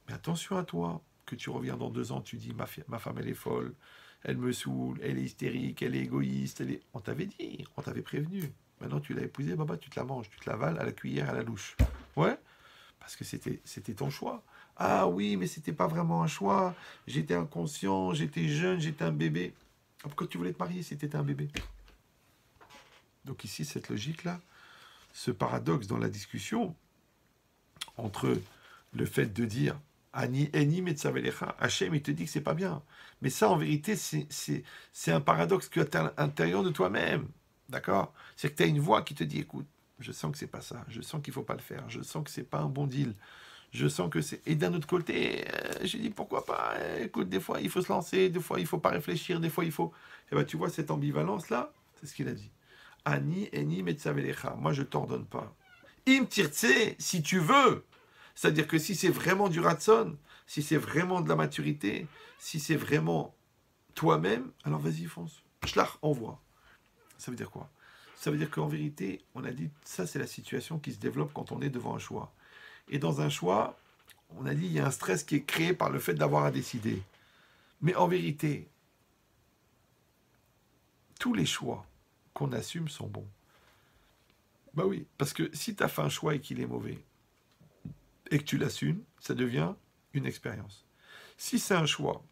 Mais attention à toi. Que tu reviens dans 2 ans, tu dis, ma femme, elle est folle. Elle me saoule. Elle est hystérique. Elle est égoïste. On t'avait dit. On t'avait prévenu. Maintenant, tu l'as épousée. Baba, tu te la manges. Tu te la vales à la cuillère, à la louche. Ouais. Parce que c'était ton choix. Ah oui, mais c'était pas vraiment un choix. J'étais inconscient, j'étais jeune, j'étais un bébé. Pourquoi tu voulais te marier si tu étais un bébé? Donc ici, cette logique-là, ce paradoxe dans la discussion entre le fait de dire Ani, Eni, Metzavelecha, Hachem, il te dit que c'est pas bien. Mais ça, en vérité, c'est un paradoxe que tu as à l'intérieur de toi-même. D'accord? C'est que tu as une voix qui te dit, écoute, je sens que c'est pas ça, je sens qu'il faut pas le faire, je sens que c'est pas un bon deal, je sens que c'est... Et d'un autre côté, j'ai dit, pourquoi pas? Écoute, des fois, il faut se lancer, des fois, il faut pas réfléchir, des fois, il faut... Et ben, tu vois, cette ambivalence-là, c'est ce qu'il a dit. Ani, Eni, Metzavelecha, moi, je t'ordonne pas. Im tirtse, si tu veux. C'est-à-dire que si c'est vraiment du ratson, si c'est vraiment de la maturité, si c'est vraiment toi-même, alors vas-y, fonce. Shlach, envoie. Ça veut dire quoi? Ça veut dire qu'en vérité, on a dit, ça c'est la situation qui se développe quand on est devant un choix. Et dans un choix, on a dit, il y a un stress qui est créé par le fait d'avoir à décider. Mais en vérité, tous les choix qu'on assume sont bons. Bah oui, parce que si tu as fait un choix et qu'il est mauvais, et que tu l'assumes, ça devient une expérience. Si c'est un choix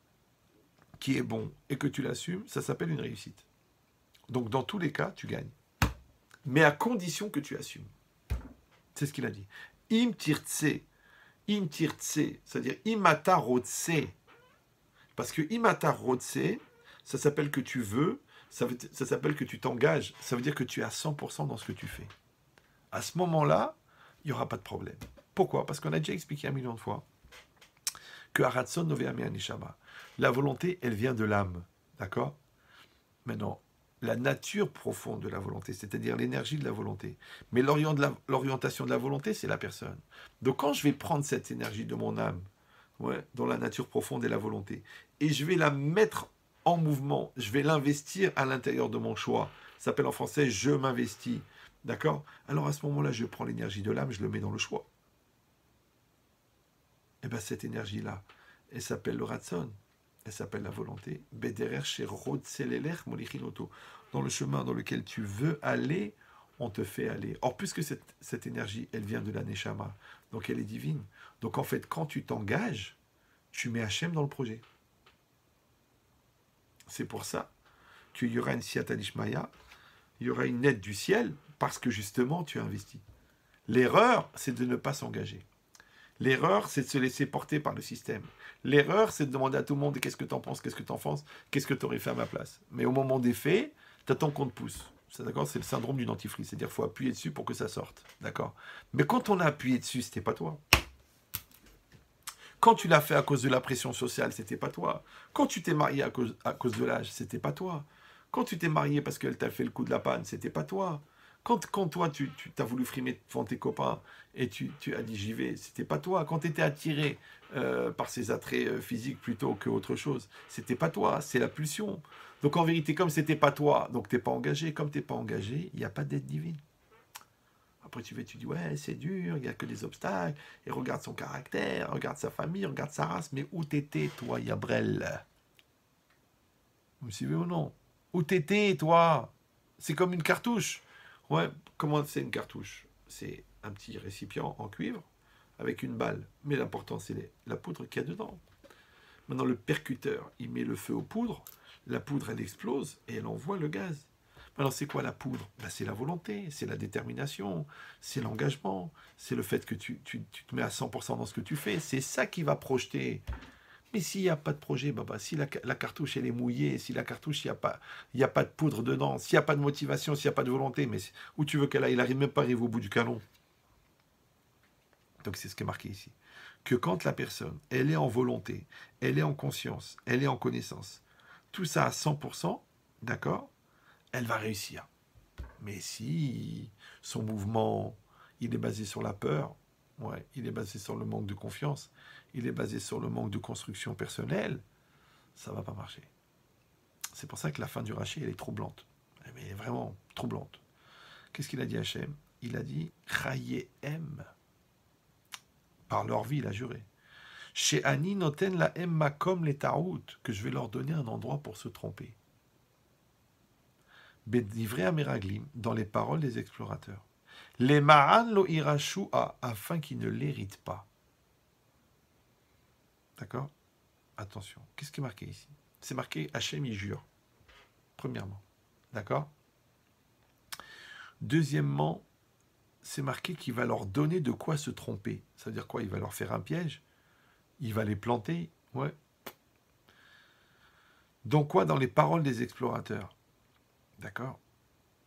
qui est bon et que tu l'assumes, ça s'appelle une réussite. Donc dans tous les cas, tu gagnes. Mais à condition que tu assumes. C'est ce qu'il a dit. Im tirtse. Im tirtse. C'est-à-dire imata rotse. Parce que imata rotse, ça s'appelle que tu veux, ça s'appelle que tu t'engages. Ça veut dire que tu es à 100% dans ce que tu fais. À ce moment-là, il n'y aura pas de problème. Pourquoi? Parce qu'on a déjà expliqué 1 million de fois que Haratson Novea Neshama. La volonté, elle vient de l'âme. D'accord? Maintenant, la nature profonde de la volonté, c'est-à-dire l'énergie de la volonté. Mais l'orientation de la volonté, c'est la personne. Donc quand je vais prendre cette énergie de mon âme, ouais, dans la nature profonde et la volonté, et je vais la mettre en mouvement, je vais l'investir à l'intérieur de mon choix. Ça s'appelle en français « je m'investis ». D'accord? Alors à ce moment-là, je prends l'énergie de l'âme, je le mets dans le choix. Et bien cette énergie-là, elle s'appelle le ratson. Elle s'appelle la volonté. Dans le chemin dans lequel tu veux aller, on te fait aller. Or, puisque cette énergie, elle vient de la Neshama, donc elle est divine. Donc en fait, quand tu t'engages, tu mets Hachem dans le projet. C'est pour ça qu'il y aura une Siyata Dishmaya, il y aura une aide du ciel, parce que justement, tu as investi. L'erreur, c'est de ne pas s'engager. L'erreur, c'est de se laisser porter par le système. L'erreur, c'est de demander à tout le monde qu'est-ce que tu en penses, qu'est-ce que tu en penses, qu'est-ce que tu aurais fait à ma place. Mais au moment des faits, tu attends qu'on te pousse. C'est d'accord? C'est le syndrome du dentifrice. C'est-à-dire qu'il faut appuyer dessus pour que ça sorte. D'accord? Mais quand on a appuyé dessus, c'était pas toi. Quand tu l'as fait à cause de la pression sociale, c'était pas toi. Quand tu t'es marié à cause de l'âge, c'était pas toi. Quand tu t'es marié parce qu'elle t'a fait le coup de la panne, c'était pas toi. Quand toi, tu as voulu frimer devant tes copains et tu as dit j'y vais, c'était pas toi. Quand tu étais attiré par ses attraits physiques plutôt qu'autre chose, c'était pas toi, c'est la pulsion. Donc en vérité, comme c'était pas toi, donc t'es pas engagé. Comme t'es pas engagé, il n'y a pas d'aide divine. Après tu dis ouais, c'est dur, il n'y a que des obstacles. Et regarde son caractère, regarde sa famille, regarde sa race. Mais où t'étais, toi, Yabrel? Vous me suivez ou non? Où t'étais, toi? C'est comme une cartouche. Ouais, comment c'est une cartouche? C'est un petit récipient en cuivre avec une balle. Mais l'important, c'est la poudre qu'il y a dedans. Maintenant, le percuteur, il met le feu aux poudres. La poudre, elle explose et elle envoie le gaz. Alors, c'est quoi la poudre? Ben, c'est la volonté, c'est la détermination, c'est l'engagement, c'est le fait que tu te mets à 100% dans ce que tu fais. C'est ça qui va projeter. Mais s'il n'y a pas de projet, si la cartouche elle est mouillée, si la cartouche il n'y a pas de poudre dedans, s'il n'y a pas de motivation, s'il n'y a pas de volonté, mais où tu veux qu'elle aille, il n'arrive même pas à arriver au bout du canon. Donc c'est ce qui est marqué ici. Que quand la personne, elle est en volonté, elle est en conscience, elle est en connaissance, tout ça à 100%, d'accord, elle va réussir. Mais si son mouvement, il est basé sur la peur, ouais, il est basé sur le manque de confiance, il est basé sur le manque de construction personnelle, ça ne va pas marcher. C'est pour ça que la fin du Rashi, elle est troublante. Elle est vraiment troublante. Qu'est-ce qu'il a dit Hachem? Il a dit Chayehem. Par leur vie, il a juré. Chez Ani noten la emma comme les taout, que je vais leur donner un endroit pour se tromper. Bedivre Ameraglim, dans les paroles des explorateurs. Les ma'an lo irashua, afin qu'ils ne l'héritent pas. D'accord? Attention. Qu'est-ce qui est marqué ici? C'est marqué Hachem y jure. Premièrement. D'accord? Deuxièmement, c'est marqué qu'il va leur donner de quoi se tromper. Ça veut dire quoi? Il va leur faire un piège? Il va les planter? Ouais. Donc quoi dans les paroles des explorateurs? D'accord?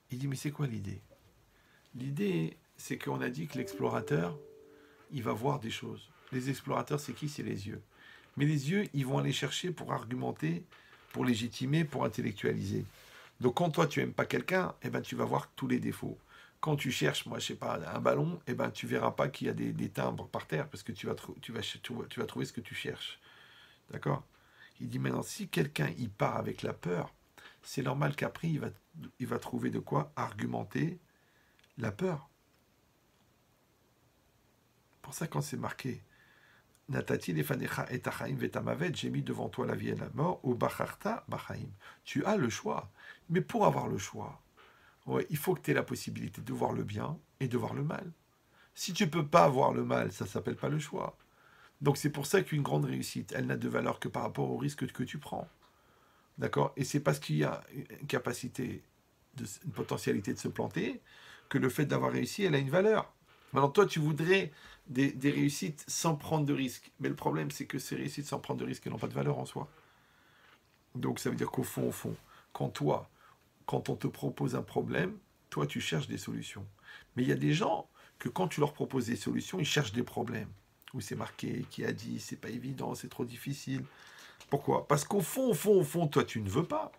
Il dit, mais c'est quoi l'idée? L'idée, c'est qu'on a dit que l'explorateur, il va voir des choses. Les explorateurs, c'est qui? C'est les yeux. Mais les yeux, ils vont aller chercher pour argumenter, pour légitimer, pour intellectualiser. Donc quand toi, tu n'aimes pas quelqu'un, eh ben, tu vas voir tous les défauts. Quand tu cherches, moi, je sais pas, un ballon, eh ben, tu verras pas qu'il y a des timbres par terre, parce que tu vas trouver ce que tu cherches. D'accord? Il dit maintenant, si quelqu'un il part avec la peur, c'est normal qu'après, il va trouver de quoi argumenter la peur. Pour ça, quand c'est marqué, Natati lefanecha et achaim vetamavet, j'ai mis devant toi la vie et la mort, ou bacharta bachaim. Tu as le choix. Mais pour avoir le choix, ouais, il faut que tu aies la possibilité de voir le bien et de voir le mal. Si tu ne peux pas voir le mal, ça ne s'appelle pas le choix. Donc c'est pour ça qu'une grande réussite, elle n'a de valeur que par rapport au risque que tu prends. D'accord? Et c'est parce qu'il y a une capacité, une potentialité de se planter, que le fait d'avoir réussi, elle a une valeur. Maintenant, toi, tu voudrais des réussites sans prendre de risques. Mais le problème, c'est que ces réussites sans prendre de risques, elles n'ont pas de valeur en soi. Donc, ça veut dire qu'au fond, quand on te propose un problème, toi, tu cherches des solutions. Mais il y a des gens que quand tu leur proposes des solutions, ils cherchent des problèmes. Où c'est marqué, qui a dit, c'est pas évident, c'est trop difficile. Pourquoi? Parce qu'au fond, toi, tu ne veux pas.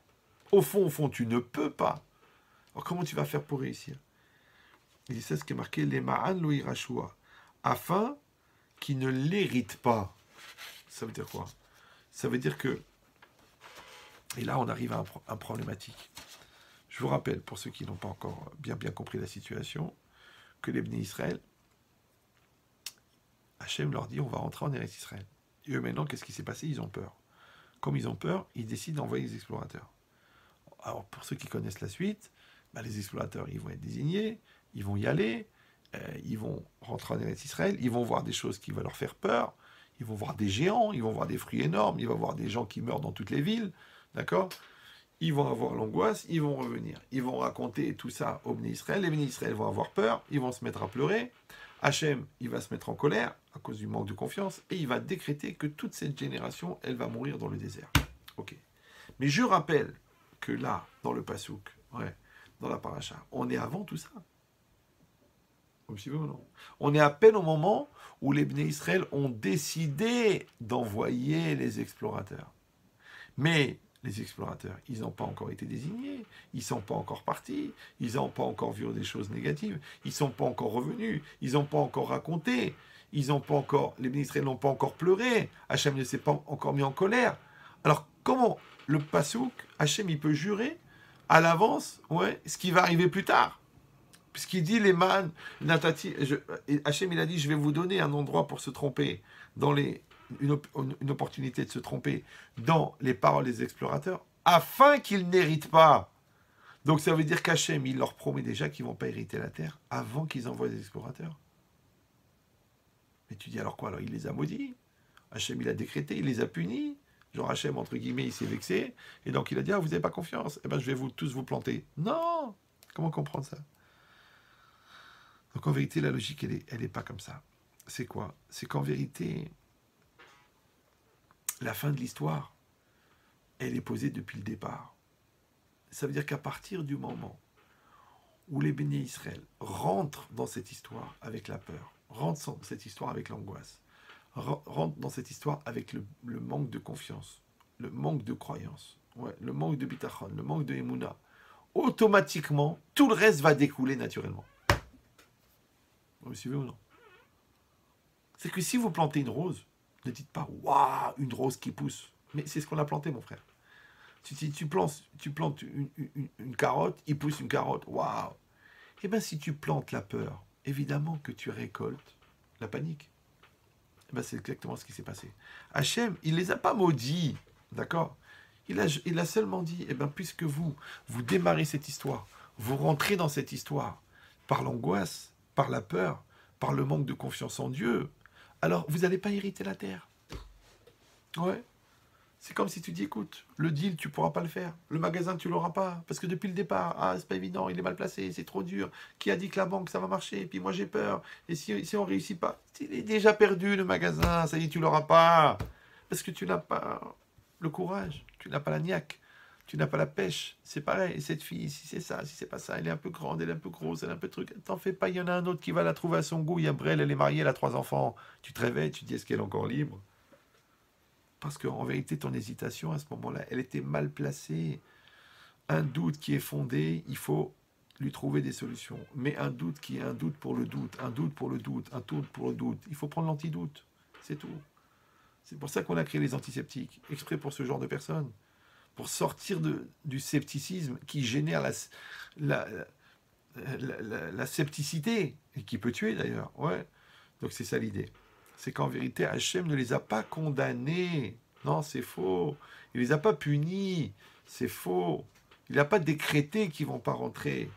Au fond, tu ne peux pas. Alors, comment tu vas faire pour réussir? Il dit ça, ce qui est marqué, les ma'an lo irashua, afin qu'ils ne l'héritent pas. Ça veut dire quoi? Ça veut dire que, et là, on arrive à un problématique. Je vous rappelle, pour ceux qui n'ont pas encore bien compris la situation, que les Bnei Israël, Hachem leur dit, on va rentrer en Eretz Israël. Et eux, maintenant, qu'est-ce qui s'est passé? Ils ont peur. Comme ils ont peur, ils décident d'envoyer les explorateurs. Alors, pour ceux qui connaissent la suite, les explorateurs, ils vont être désignés, ils vont y aller, ils vont rentrer en Eretz Israël, ils vont voir des choses qui vont leur faire peur, ils vont voir des géants, ils vont voir des fruits énormes, ils vont voir des gens qui meurent dans toutes les villes, d'accord? Ils vont avoir l'angoisse, ils vont revenir. Ils vont raconter tout ça aux Bnei Israël, les Bnei Israël vont avoir peur, ils vont se mettre à pleurer, Hachem, il va se mettre en colère à cause du manque de confiance, et il va décréter que toute cette génération, elle va mourir dans le désert. Ok. Mais je rappelle que là, dans le Passouk, dans la paracha, on est avant tout ça. Vous suivez ou non? On est à peine au moment où les Bnei Israël ont décidé d'envoyer les explorateurs. Mais les explorateurs, ils n'ont pas encore été désignés, ils ne sont pas encore partis, ils n'ont pas encore vu des choses négatives, ils ne sont pas encore revenus, ils n'ont pas encore raconté, les Bnei Israël n'ont pas encore pleuré, Hachem ne s'est pas encore mis en colère. Alors comment le Passouk, Hachem, il peut jurer à l'avance ce qui va arriver plus tard? Puisqu'il dit les man, Hachem il a dit je vais vous donner un endroit pour se tromper, une opportunité de se tromper dans les paroles des explorateurs, afin qu'ils n'héritent pas. Donc ça veut dire qu'Hachem il leur promet déjà qu'ils ne vont pas hériter la terre avant qu'ils envoient des explorateurs. Mais tu dis alors quoi? Alors il les a maudits, Hachem il a décrété, il les a punis. Genre Hachem, entre guillemets, il s'est vexé, et donc il a dit, vous n'avez pas confiance, je vais tous vous planter. Non! Comment comprendre ça? Donc en vérité, la logique, elle est pas comme ça. C'est quoi? C'est qu'en vérité, la fin de l'histoire, elle est posée depuis le départ. Ça veut dire qu'à partir du moment où les bénis Israël rentrent dans cette histoire avec la peur, rentrent dans cette histoire avec l'angoisse, rentrent dans cette histoire avec le manque de confiance, le manque de croyance, le manque de bitachon, le manque de émouna, automatiquement, tout le reste va découler naturellement. Vous me suivez ou non? C'est que si vous plantez une rose, ne dites pas « Waouh, une rose qui pousse ». Mais c'est ce qu'on a planté, mon frère. Si tu plantes une carotte, il pousse une carotte. Waouh. Eh bien, si tu plantes la peur, évidemment que tu récoltes la panique. C'est exactement ce qui s'est passé. Hachem, il ne les a pas maudits, d'accord? Il a seulement dit, puisque vous démarrez cette histoire, vous rentrez dans cette histoire par l'angoisse, par la peur, par le manque de confiance en Dieu, alors vous n'allez pas hériter la terre. Ouais. C'est comme si tu dis, écoute, le deal, tu ne pourras pas le faire. Le magasin, tu ne l'auras pas. Parce que depuis le départ, c'est pas évident, il est mal placé, c'est trop dur. Qui a dit que la banque, ça va marcher? Et puis moi, j'ai peur. Et si on ne réussit pas, il est déjà perdu, le magasin. Ça y est, tu ne l'auras pas. Parce que tu n'as pas le courage. Tu n'as pas la niaque. Tu n'as pas la pêche. C'est pareil. Et cette fille, si c'est ça, si c'est pas ça, elle est un peu grande, elle est un peu grosse, elle est un peu truc. T'en fais pas, il y en a un autre qui va la trouver à son goût. Il y a Brel, elle est mariée, elle a 3 enfants. Tu te réveilles, tu te dis, est-ce qu'elle est encore libre? Parce qu'en vérité, ton hésitation, à ce moment-là, elle était mal placée. Un doute qui est fondé, il faut lui trouver des solutions. Mais un doute qui est un doute pour le doute, un doute pour le doute, un doute pour le doute, il faut prendre l'antidoute. C'est tout. C'est pour ça qu'on a créé les antiseptiques, exprès pour ce genre de personnes. Pour sortir du scepticisme qui génère la scepticité, et qui peut tuer d'ailleurs. Ouais. Donc c'est ça l'idée. C'est qu'en vérité, Hachem ne les a pas condamnés. Non, c'est faux. Il ne les a pas punis. C'est faux. Il n'a pas décrété qu'ils ne vont pas rentrer.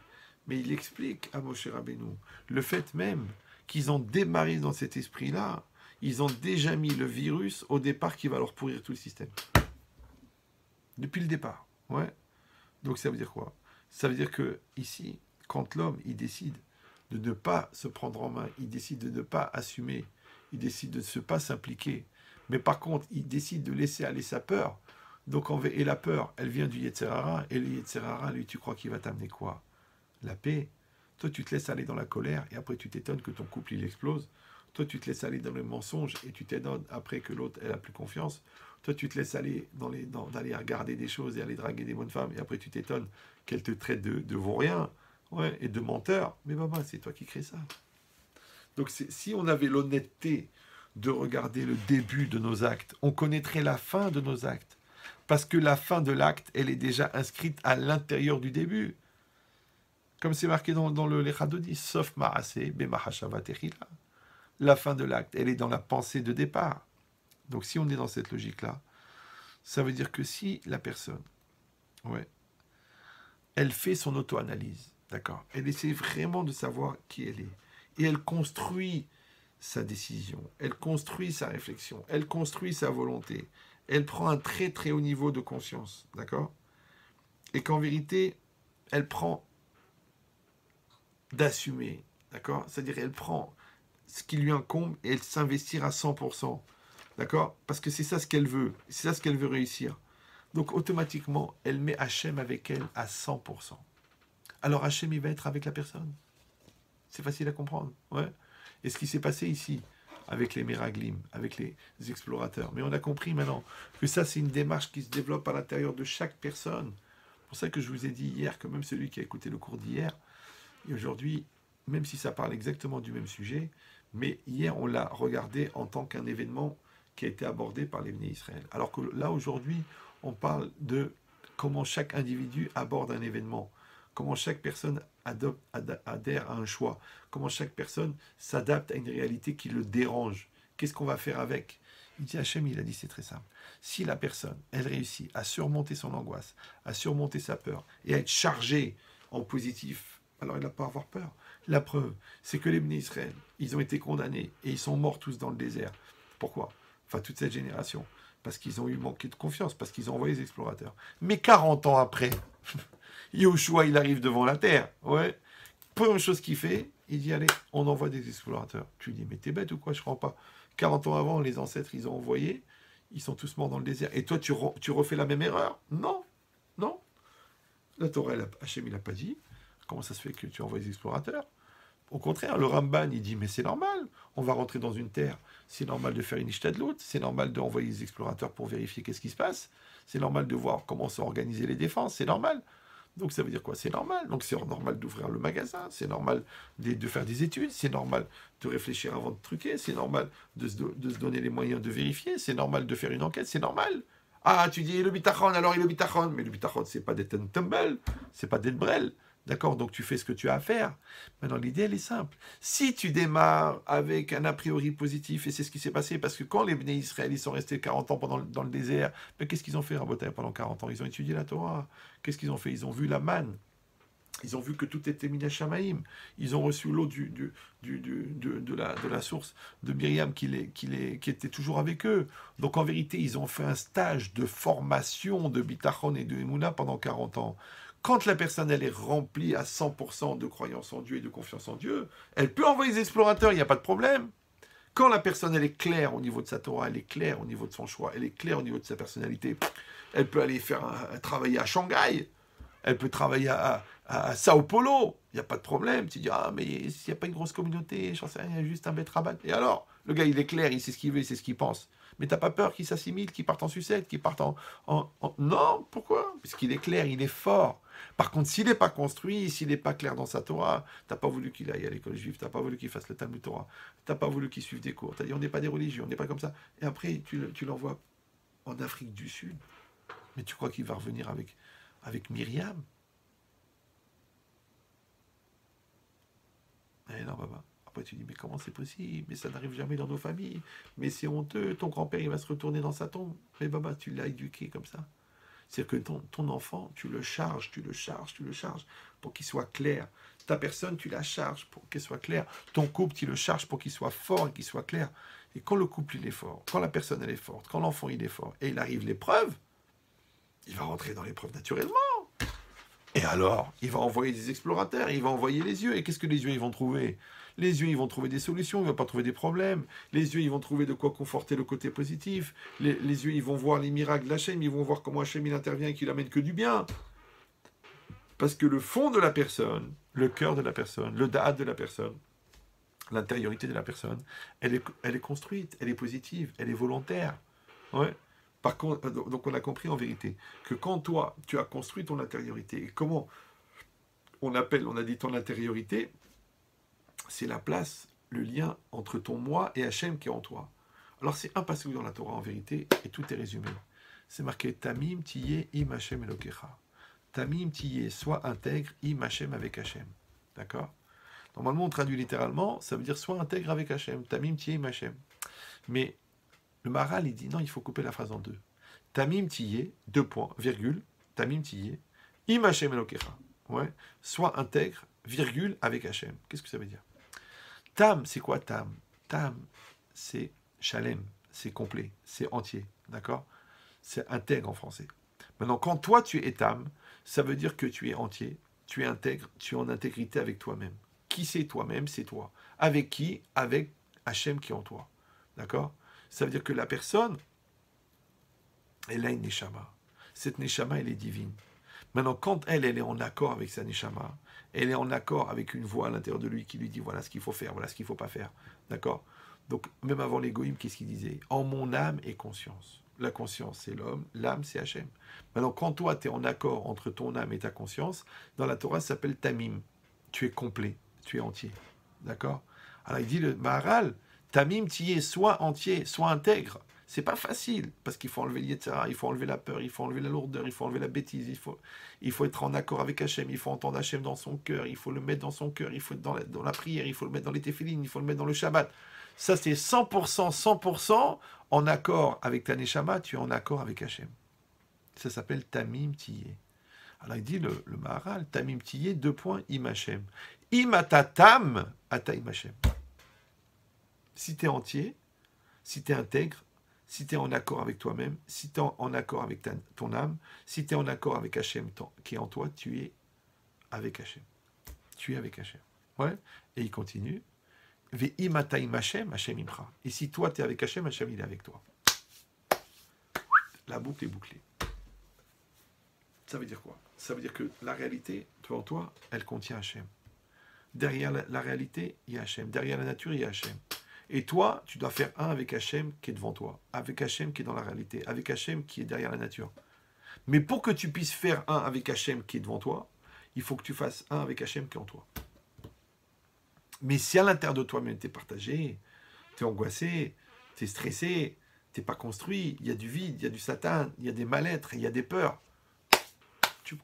Mais il explique à Moshe Rabbeinu le fait même qu'ils ont démarré dans cet esprit-là. Ils ont déjà mis le virus au départ qui va leur pourrir tout le système. Depuis le départ. Ouais. Donc ça veut dire quoi? Ça veut dire que ici, quand l'homme il décide de ne pas se prendre en main, il décide de ne pas assumer, il décide de ne pas s'impliquer. Mais par contre, il décide de laisser aller sa peur. Donc, et la peur, elle vient du Yetzer Hara, et le Yetzer Hara, lui, tu crois qu'il va t'amener quoi? La paix. Toi, tu te laisses aller dans la colère, et après, tu t'étonnes que ton couple, il explose. Toi, tu te laisses aller dans le mensonge, et tu t'étonnes après que l'autre, elle a plus confiance. Toi, tu te laisses aller d'aller regarder des choses et aller draguer des bonnes femmes, et après, tu t'étonnes qu'elle te traite de vaurien, ouais, et de menteur. Mais maman, c'est toi qui crée ça. Donc, si on avait l'honnêteté de regarder le début de nos actes, on connaîtrait la fin de nos actes. Parce que la fin de l'acte, elle est déjà inscrite à l'intérieur du début. Comme c'est marqué dans le Lechadodi, sauf Maaseh, Bemahashava Techila. La fin de l'acte, elle est dans la pensée de départ. Donc si on est dans cette logique-là, ça veut dire que si la personne, ouais, elle fait son auto-analyse, d'accord, elle essaie vraiment de savoir qui elle est, et elle construit sa décision, elle construit sa réflexion, elle construit sa volonté, elle prend un très très haut niveau de conscience, d'accord, et qu'en vérité, elle prend d'assumer, d'accord, c'est-à-dire elle prend ce qui lui incombe et elle s'investir à 100%, d'accord, parce que c'est ça ce qu'elle veut, c'est ça ce qu'elle veut réussir. Donc automatiquement, elle met Hachem avec elle à 100%. Alors Hachem, il va être avec la personne. C'est facile à comprendre, ouais. Et ce qui s'est passé ici, avec les Meraglim, avec les explorateurs, mais on a compris maintenant que ça, c'est une démarche qui se développe à l'intérieur de chaque personne. C'est pour ça que je vous ai dit hier que même celui qui a écouté le cours d'hier, et aujourd'hui, même si ça parle exactement du même sujet, mais hier, on l'a regardé en tant qu'un événement qui a été abordé par les Bnei Israël. Alors que là, aujourd'hui, on parle de comment chaque individu aborde un événement, comment chaque personne adhère à un choix, comment chaque personne s'adapte à une réalité qui le dérange. Qu'est-ce qu'on va faire avec? Il dit, Hachem, il a dit, c'est très simple. Si la personne, elle réussit à surmonter son angoisse, à surmonter sa peur, et à être chargée en positif, alors il n'a pas à avoir peur. La preuve, c'est que les Bnei Israël, ils ont été condamnés, et ils sont morts tous dans le désert. Pourquoi? Enfin, toute cette génération. Parce qu'ils ont eu manqué de confiance, parce qu'ils ont envoyé les explorateurs. Mais 40 ans après, Yahushua, il arrive devant la terre. Ouais. Première chose qu'il fait, il dit, allez, on envoie des explorateurs. Tu dis, mais t'es bête ou quoi? Je ne crois pas. 40 ans avant, les ancêtres, ils ont envoyé, ils sont tous morts dans le désert. Et toi, tu refais la même erreur? Non, non. La Torah, Hachem, il n'a pas dit. Comment ça se fait que tu envoies des explorateurs? Au contraire, le Ramban, il dit, mais c'est normal, on va rentrer dans une terre, c'est normal de faire une ishtadlout, c'est normal d'envoyer des explorateurs pour vérifier qu'est-ce qui se passe, c'est normal de voir comment sont organisées les défenses, c'est normal. Donc ça veut dire quoi? C'est normal. Donc c'est normal d'ouvrir le magasin, c'est normal de faire des études, c'est normal de réfléchir avant de truquer, c'est normal de se donner les moyens de vérifier, c'est normal de faire une enquête, c'est normal. Ah, tu dis le bitachon, alors il le bitachon. Mais le bitachon, c'est pas d'être un tumble, c'est pas d'être brel. D'accord? Donc tu fais ce que tu as à faire. Maintenant, l'idée, elle est simple. Si tu démarres avec un a priori positif, et c'est ce qui s'est passé, parce que quand les Bnei Israël, ils sont restés 40 ans dans le désert, mais qu'est-ce qu'ils ont fait, Rabotai, pendant 40 ans? Ils ont étudié la Torah. Qu'est-ce qu'ils ont fait? Ils ont vu la manne. Ils ont vu que tout était Mina Shamaïm. Ils ont reçu l'eau de la source de Myriam qui était toujours avec eux. Donc en vérité, ils ont fait un stage de formation de Bitachon et de Emouna pendant 40 ans. Quand la personne, elle est remplie à 100% de croyance en Dieu et de confiance en Dieu, elle peut envoyer des explorateurs, il n'y a pas de problème. Quand la personne, elle est claire au niveau de sa Torah, elle est claire au niveau de son choix, elle est claire au niveau de sa personnalité, elle peut aller travailler à Shanghai, elle peut travailler à Sao Paulo, il n'y a pas de problème. Tu dis, ah, mais s'il n'y a pas une grosse communauté, j'en sais rien, il y a juste un bête rabat. Et alors, le gars, il est clair, il sait ce qu'il veut, il sait ce qu'il pense. Mais t'as pas peur qu'il s'assimile, qu'il parte en sucette, qu'il parte Non, pourquoi? Parce qu'il est clair, il est fort. Par contre, s'il n'est pas construit, s'il n'est pas clair dans sa Torah, t'as pas voulu qu'il aille à l'école juive, t'as pas voulu qu'il fasse le Talmud Torah, t'as pas voulu qu'il suive des cours, t'as dit, on n'est pas des religieux, on n'est pas comme ça. Et après, tu l'envoies en Afrique du Sud. Mais tu crois qu'il va revenir avec Myriam? Eh non, Baba. Après, tu dis, mais comment c'est possible? Mais ça n'arrive jamais dans nos familles. Mais c'est honteux. Ton grand-père, il va se retourner dans sa tombe. Mais Baba, tu l'as éduqué comme ça. C'est-à-dire que ton enfant, tu le charges pour qu'il soit clair. Ta personne, tu la charges pour qu'elle soit claire. Ton couple, tu le charges pour qu'il soit fort et qu'il soit clair. Et quand le couple, il est fort, quand la personne, elle est forte, quand l'enfant, il est fort, et il arrive l'épreuve, il va rentrer dans l'épreuve naturellement. Et alors, il va envoyer des explorateurs, il va envoyer les yeux. Et qu'est-ce que les yeux ils vont trouver? Les yeux, ils vont trouver des solutions, ils ne vont pas trouver des problèmes. Les yeux, ils vont trouver de quoi conforter le côté positif. Les yeux, ils vont voir les miracles d'Hachem, ils vont voir comment Hachem il intervient et qu'il amène que du bien. Parce que le fond de la personne, le cœur de la personne, le da'at de la personne, l'intériorité de la personne, elle est construite, elle est positive, elle est volontaire. Ouais. Par contre, donc on a compris en vérité que quand toi, tu as construit ton intériorité, et comment on a dit ton intériorité, c'est la place, le lien entre ton moi et Hachem qui est en toi. Alors c'est un passage dans la Torah en vérité, et tout est résumé. C'est marqué Tamim tiyeh im Hachem elokecha. Tamim tiyeh, sois intègre im Hachem avec Hachem. D'accord? Normalement, on traduit littéralement, ça veut dire sois intègre avec Hachem. Tamim tiyeh im Hachem. Mais le Maharal, il dit non, il faut couper la phrase en deux. Tamim tiyeh, deux points, virgule, Tamim tiyeh, im Hachem elokecha. Ouais. Sois intègre, virgule, avec Hachem. Qu'est-ce que ça veut dire? Tam, c'est quoi tam? Tam, c'est shalem, c'est complet, c'est entier, d'accord? C'est intègre en français. Maintenant, quand toi tu es tam, ça veut dire que tu es entier, tu es intègre, tu es en intégrité avec toi-même. Qui c'est toi-même? C'est toi. Avec qui? Avec Hachem qui est en toi, d'accord? Ça veut dire que la personne, elle a une neshama. Cette neshama, elle est divine. Maintenant, quand elle est en accord avec sa neshama, elle est en accord avec une voix à l'intérieur de lui qui lui dit voilà ce qu'il faut faire, voilà ce qu'il ne faut pas faire. D'accord? Donc, même avant l'égoïme, qu'est-ce qu'il disait? En mon âme et conscience. La conscience, c'est l'homme, l'âme, c'est Hachem. Maintenant, quand toi, tu es en accord entre ton âme et ta conscience, dans la Torah, ça s'appelle Tamim. Tu es complet, tu es entier. D'accord? Alors, il dit le Maharal, Tamim, tu es soit entier, soit intègre. C'est pas facile, parce qu'il faut enlever l'Yetzara, il faut enlever la peur, il faut enlever la lourdeur, il faut enlever la bêtise, il faut être en accord avec Hachem, il faut entendre Hachem dans son cœur, il faut le mettre dans son cœur, il faut être dans la prière, il faut le mettre dans les téphilines, il faut le mettre dans le Shabbat. Ça, c'est 100%, 100% en accord avec ta Neshama, tu es en accord avec Hachem. Ça s'appelle Tamim Tiyeh. Alors il dit le Maharal, Tamim Tiyeh, deux points, Im Hachem. Im atatam, ata Im Hachem. Si tu es entier, si tu es intègre, si tu es en accord avec toi-même, si tu es en accord avec ton âme, si tu es en accord avec Hachem qui est en toi, tu es avec Hachem. Tu es avec Hachem. Ouais. Et il continue. Ve'imataim Hachem, Hachem imcha. Et si toi, tu es avec Hachem, Hachem, il est avec toi. La boucle est bouclée. Ça veut dire quoi? Ça veut dire que la réalité, toi en toi, elle contient Hachem. Derrière la réalité, il y a Hachem. Derrière la nature, il y a Hachem. Et toi, tu dois faire un avec Hachem qui est devant toi, avec Hachem qui est dans la réalité, avec Hachem qui est derrière la nature. Mais pour que tu puisses faire un avec Hachem qui est devant toi, il faut que tu fasses un avec Hachem qui est en toi. Mais si à l'intérieur de toi-même tu es partagé, tu es angoissé, tu es stressé, tu n'es pas construit, il y a du vide, il y a du Satan, il y a des mal-être, il y a des peurs,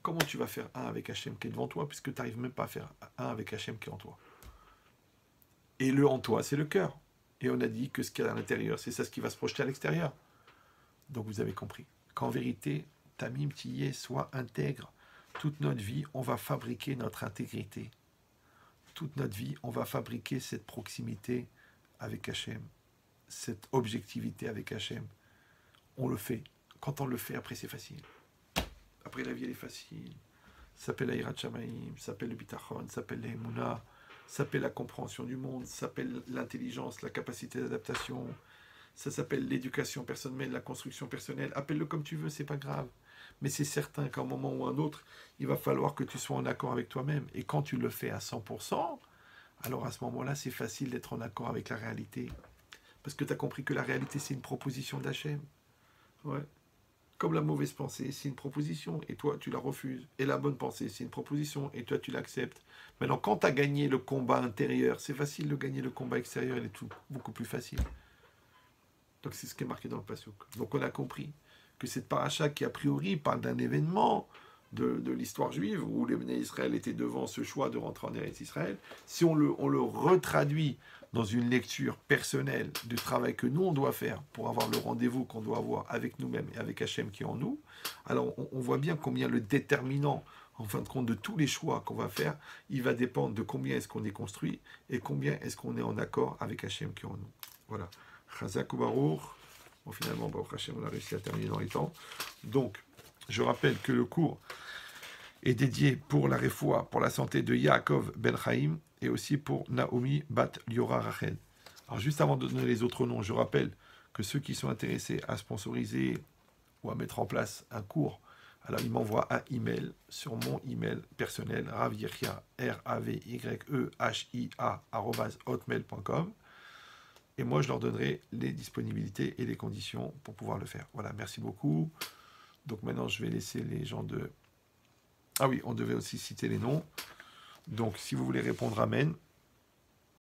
comment tu vas faire un avec Hachem qui est devant toi, puisque tu n'arrives même pas à faire un avec Hachem qui est en toi? Et le en toi, c'est le cœur. Et on a dit que ce qu'il y a à l'intérieur, c'est ça ce qui va se projeter à l'extérieur. Donc vous avez compris qu'en vérité, Tamim Tiyeh, soit intègre. Toute notre vie, on va fabriquer notre intégrité. Toute notre vie, on va fabriquer cette proximité avec Hachem, cette objectivité avec Hachem. On le fait. Quand on le fait, après c'est facile. Après la vie, elle est facile. Ça s'appelle la Hirat Shamaim, ça s'appelle le Bitachon, ça s'appelle l'Emunah, ça s'appelle la compréhension du monde, ça s'appelle l'intelligence, la capacité d'adaptation, ça s'appelle l'éducation personnelle, la construction personnelle. Appelle-le comme tu veux, c'est pas grave. Mais c'est certain qu'à un moment ou un autre, il va falloir que tu sois en accord avec toi-même. Et quand tu le fais à 100%, alors à ce moment-là, c'est facile d'être en accord avec la réalité. Parce que tu as compris que la réalité, c'est une proposition d'Hachem. Ouais. Comme la mauvaise pensée, c'est une proposition, et toi, tu la refuses. Et la bonne pensée, c'est une proposition, et toi, tu l'acceptes. Maintenant, quand tu as gagné le combat intérieur, c'est facile de gagner le combat extérieur, il est beaucoup plus facile. Donc, c'est ce qui est marqué dans le Passouk. Donc, on a compris que cette paracha qui, a priori, parle d'un événement de l'histoire juive, où les Béné Israël étaient devant ce choix de rentrer en Eretz Israël, si on le retraduit dans une lecture personnelle du travail que nous, on doit faire pour avoir le rendez-vous qu'on doit avoir avec nous-mêmes et avec Hachem qui est en nous, alors on voit bien combien le déterminant, en fin de compte, de tous les choix qu'on va faire, il va dépendre de combien est-ce qu'on est construit et combien est-ce qu'on est en accord avec Hachem qui est en nous. Voilà. Chazak ou Baruch. Bon, finalement, Baruch Hachem, on a réussi à terminer dans les temps. Donc, je rappelle que le cours est dédié pour la réfoua, pour la santé de Yaakov Ben Chaim, et aussi pour Naomi Bat Liora Rachel. Alors juste avant de donner les autres noms, je rappelle que ceux qui sont intéressés à sponsoriser ou à mettre en place un cours, alors ils m'envoient un email sur mon email personnel, ravyechia, RAVYEHIA, @hotmail.com, et moi je leur donnerai les disponibilités et les conditions pour pouvoir le faire. Voilà, merci beaucoup. Donc maintenant je vais laisser les gens de... Ah oui, on devait aussi citer les noms. Donc si vous voulez répondre, amen.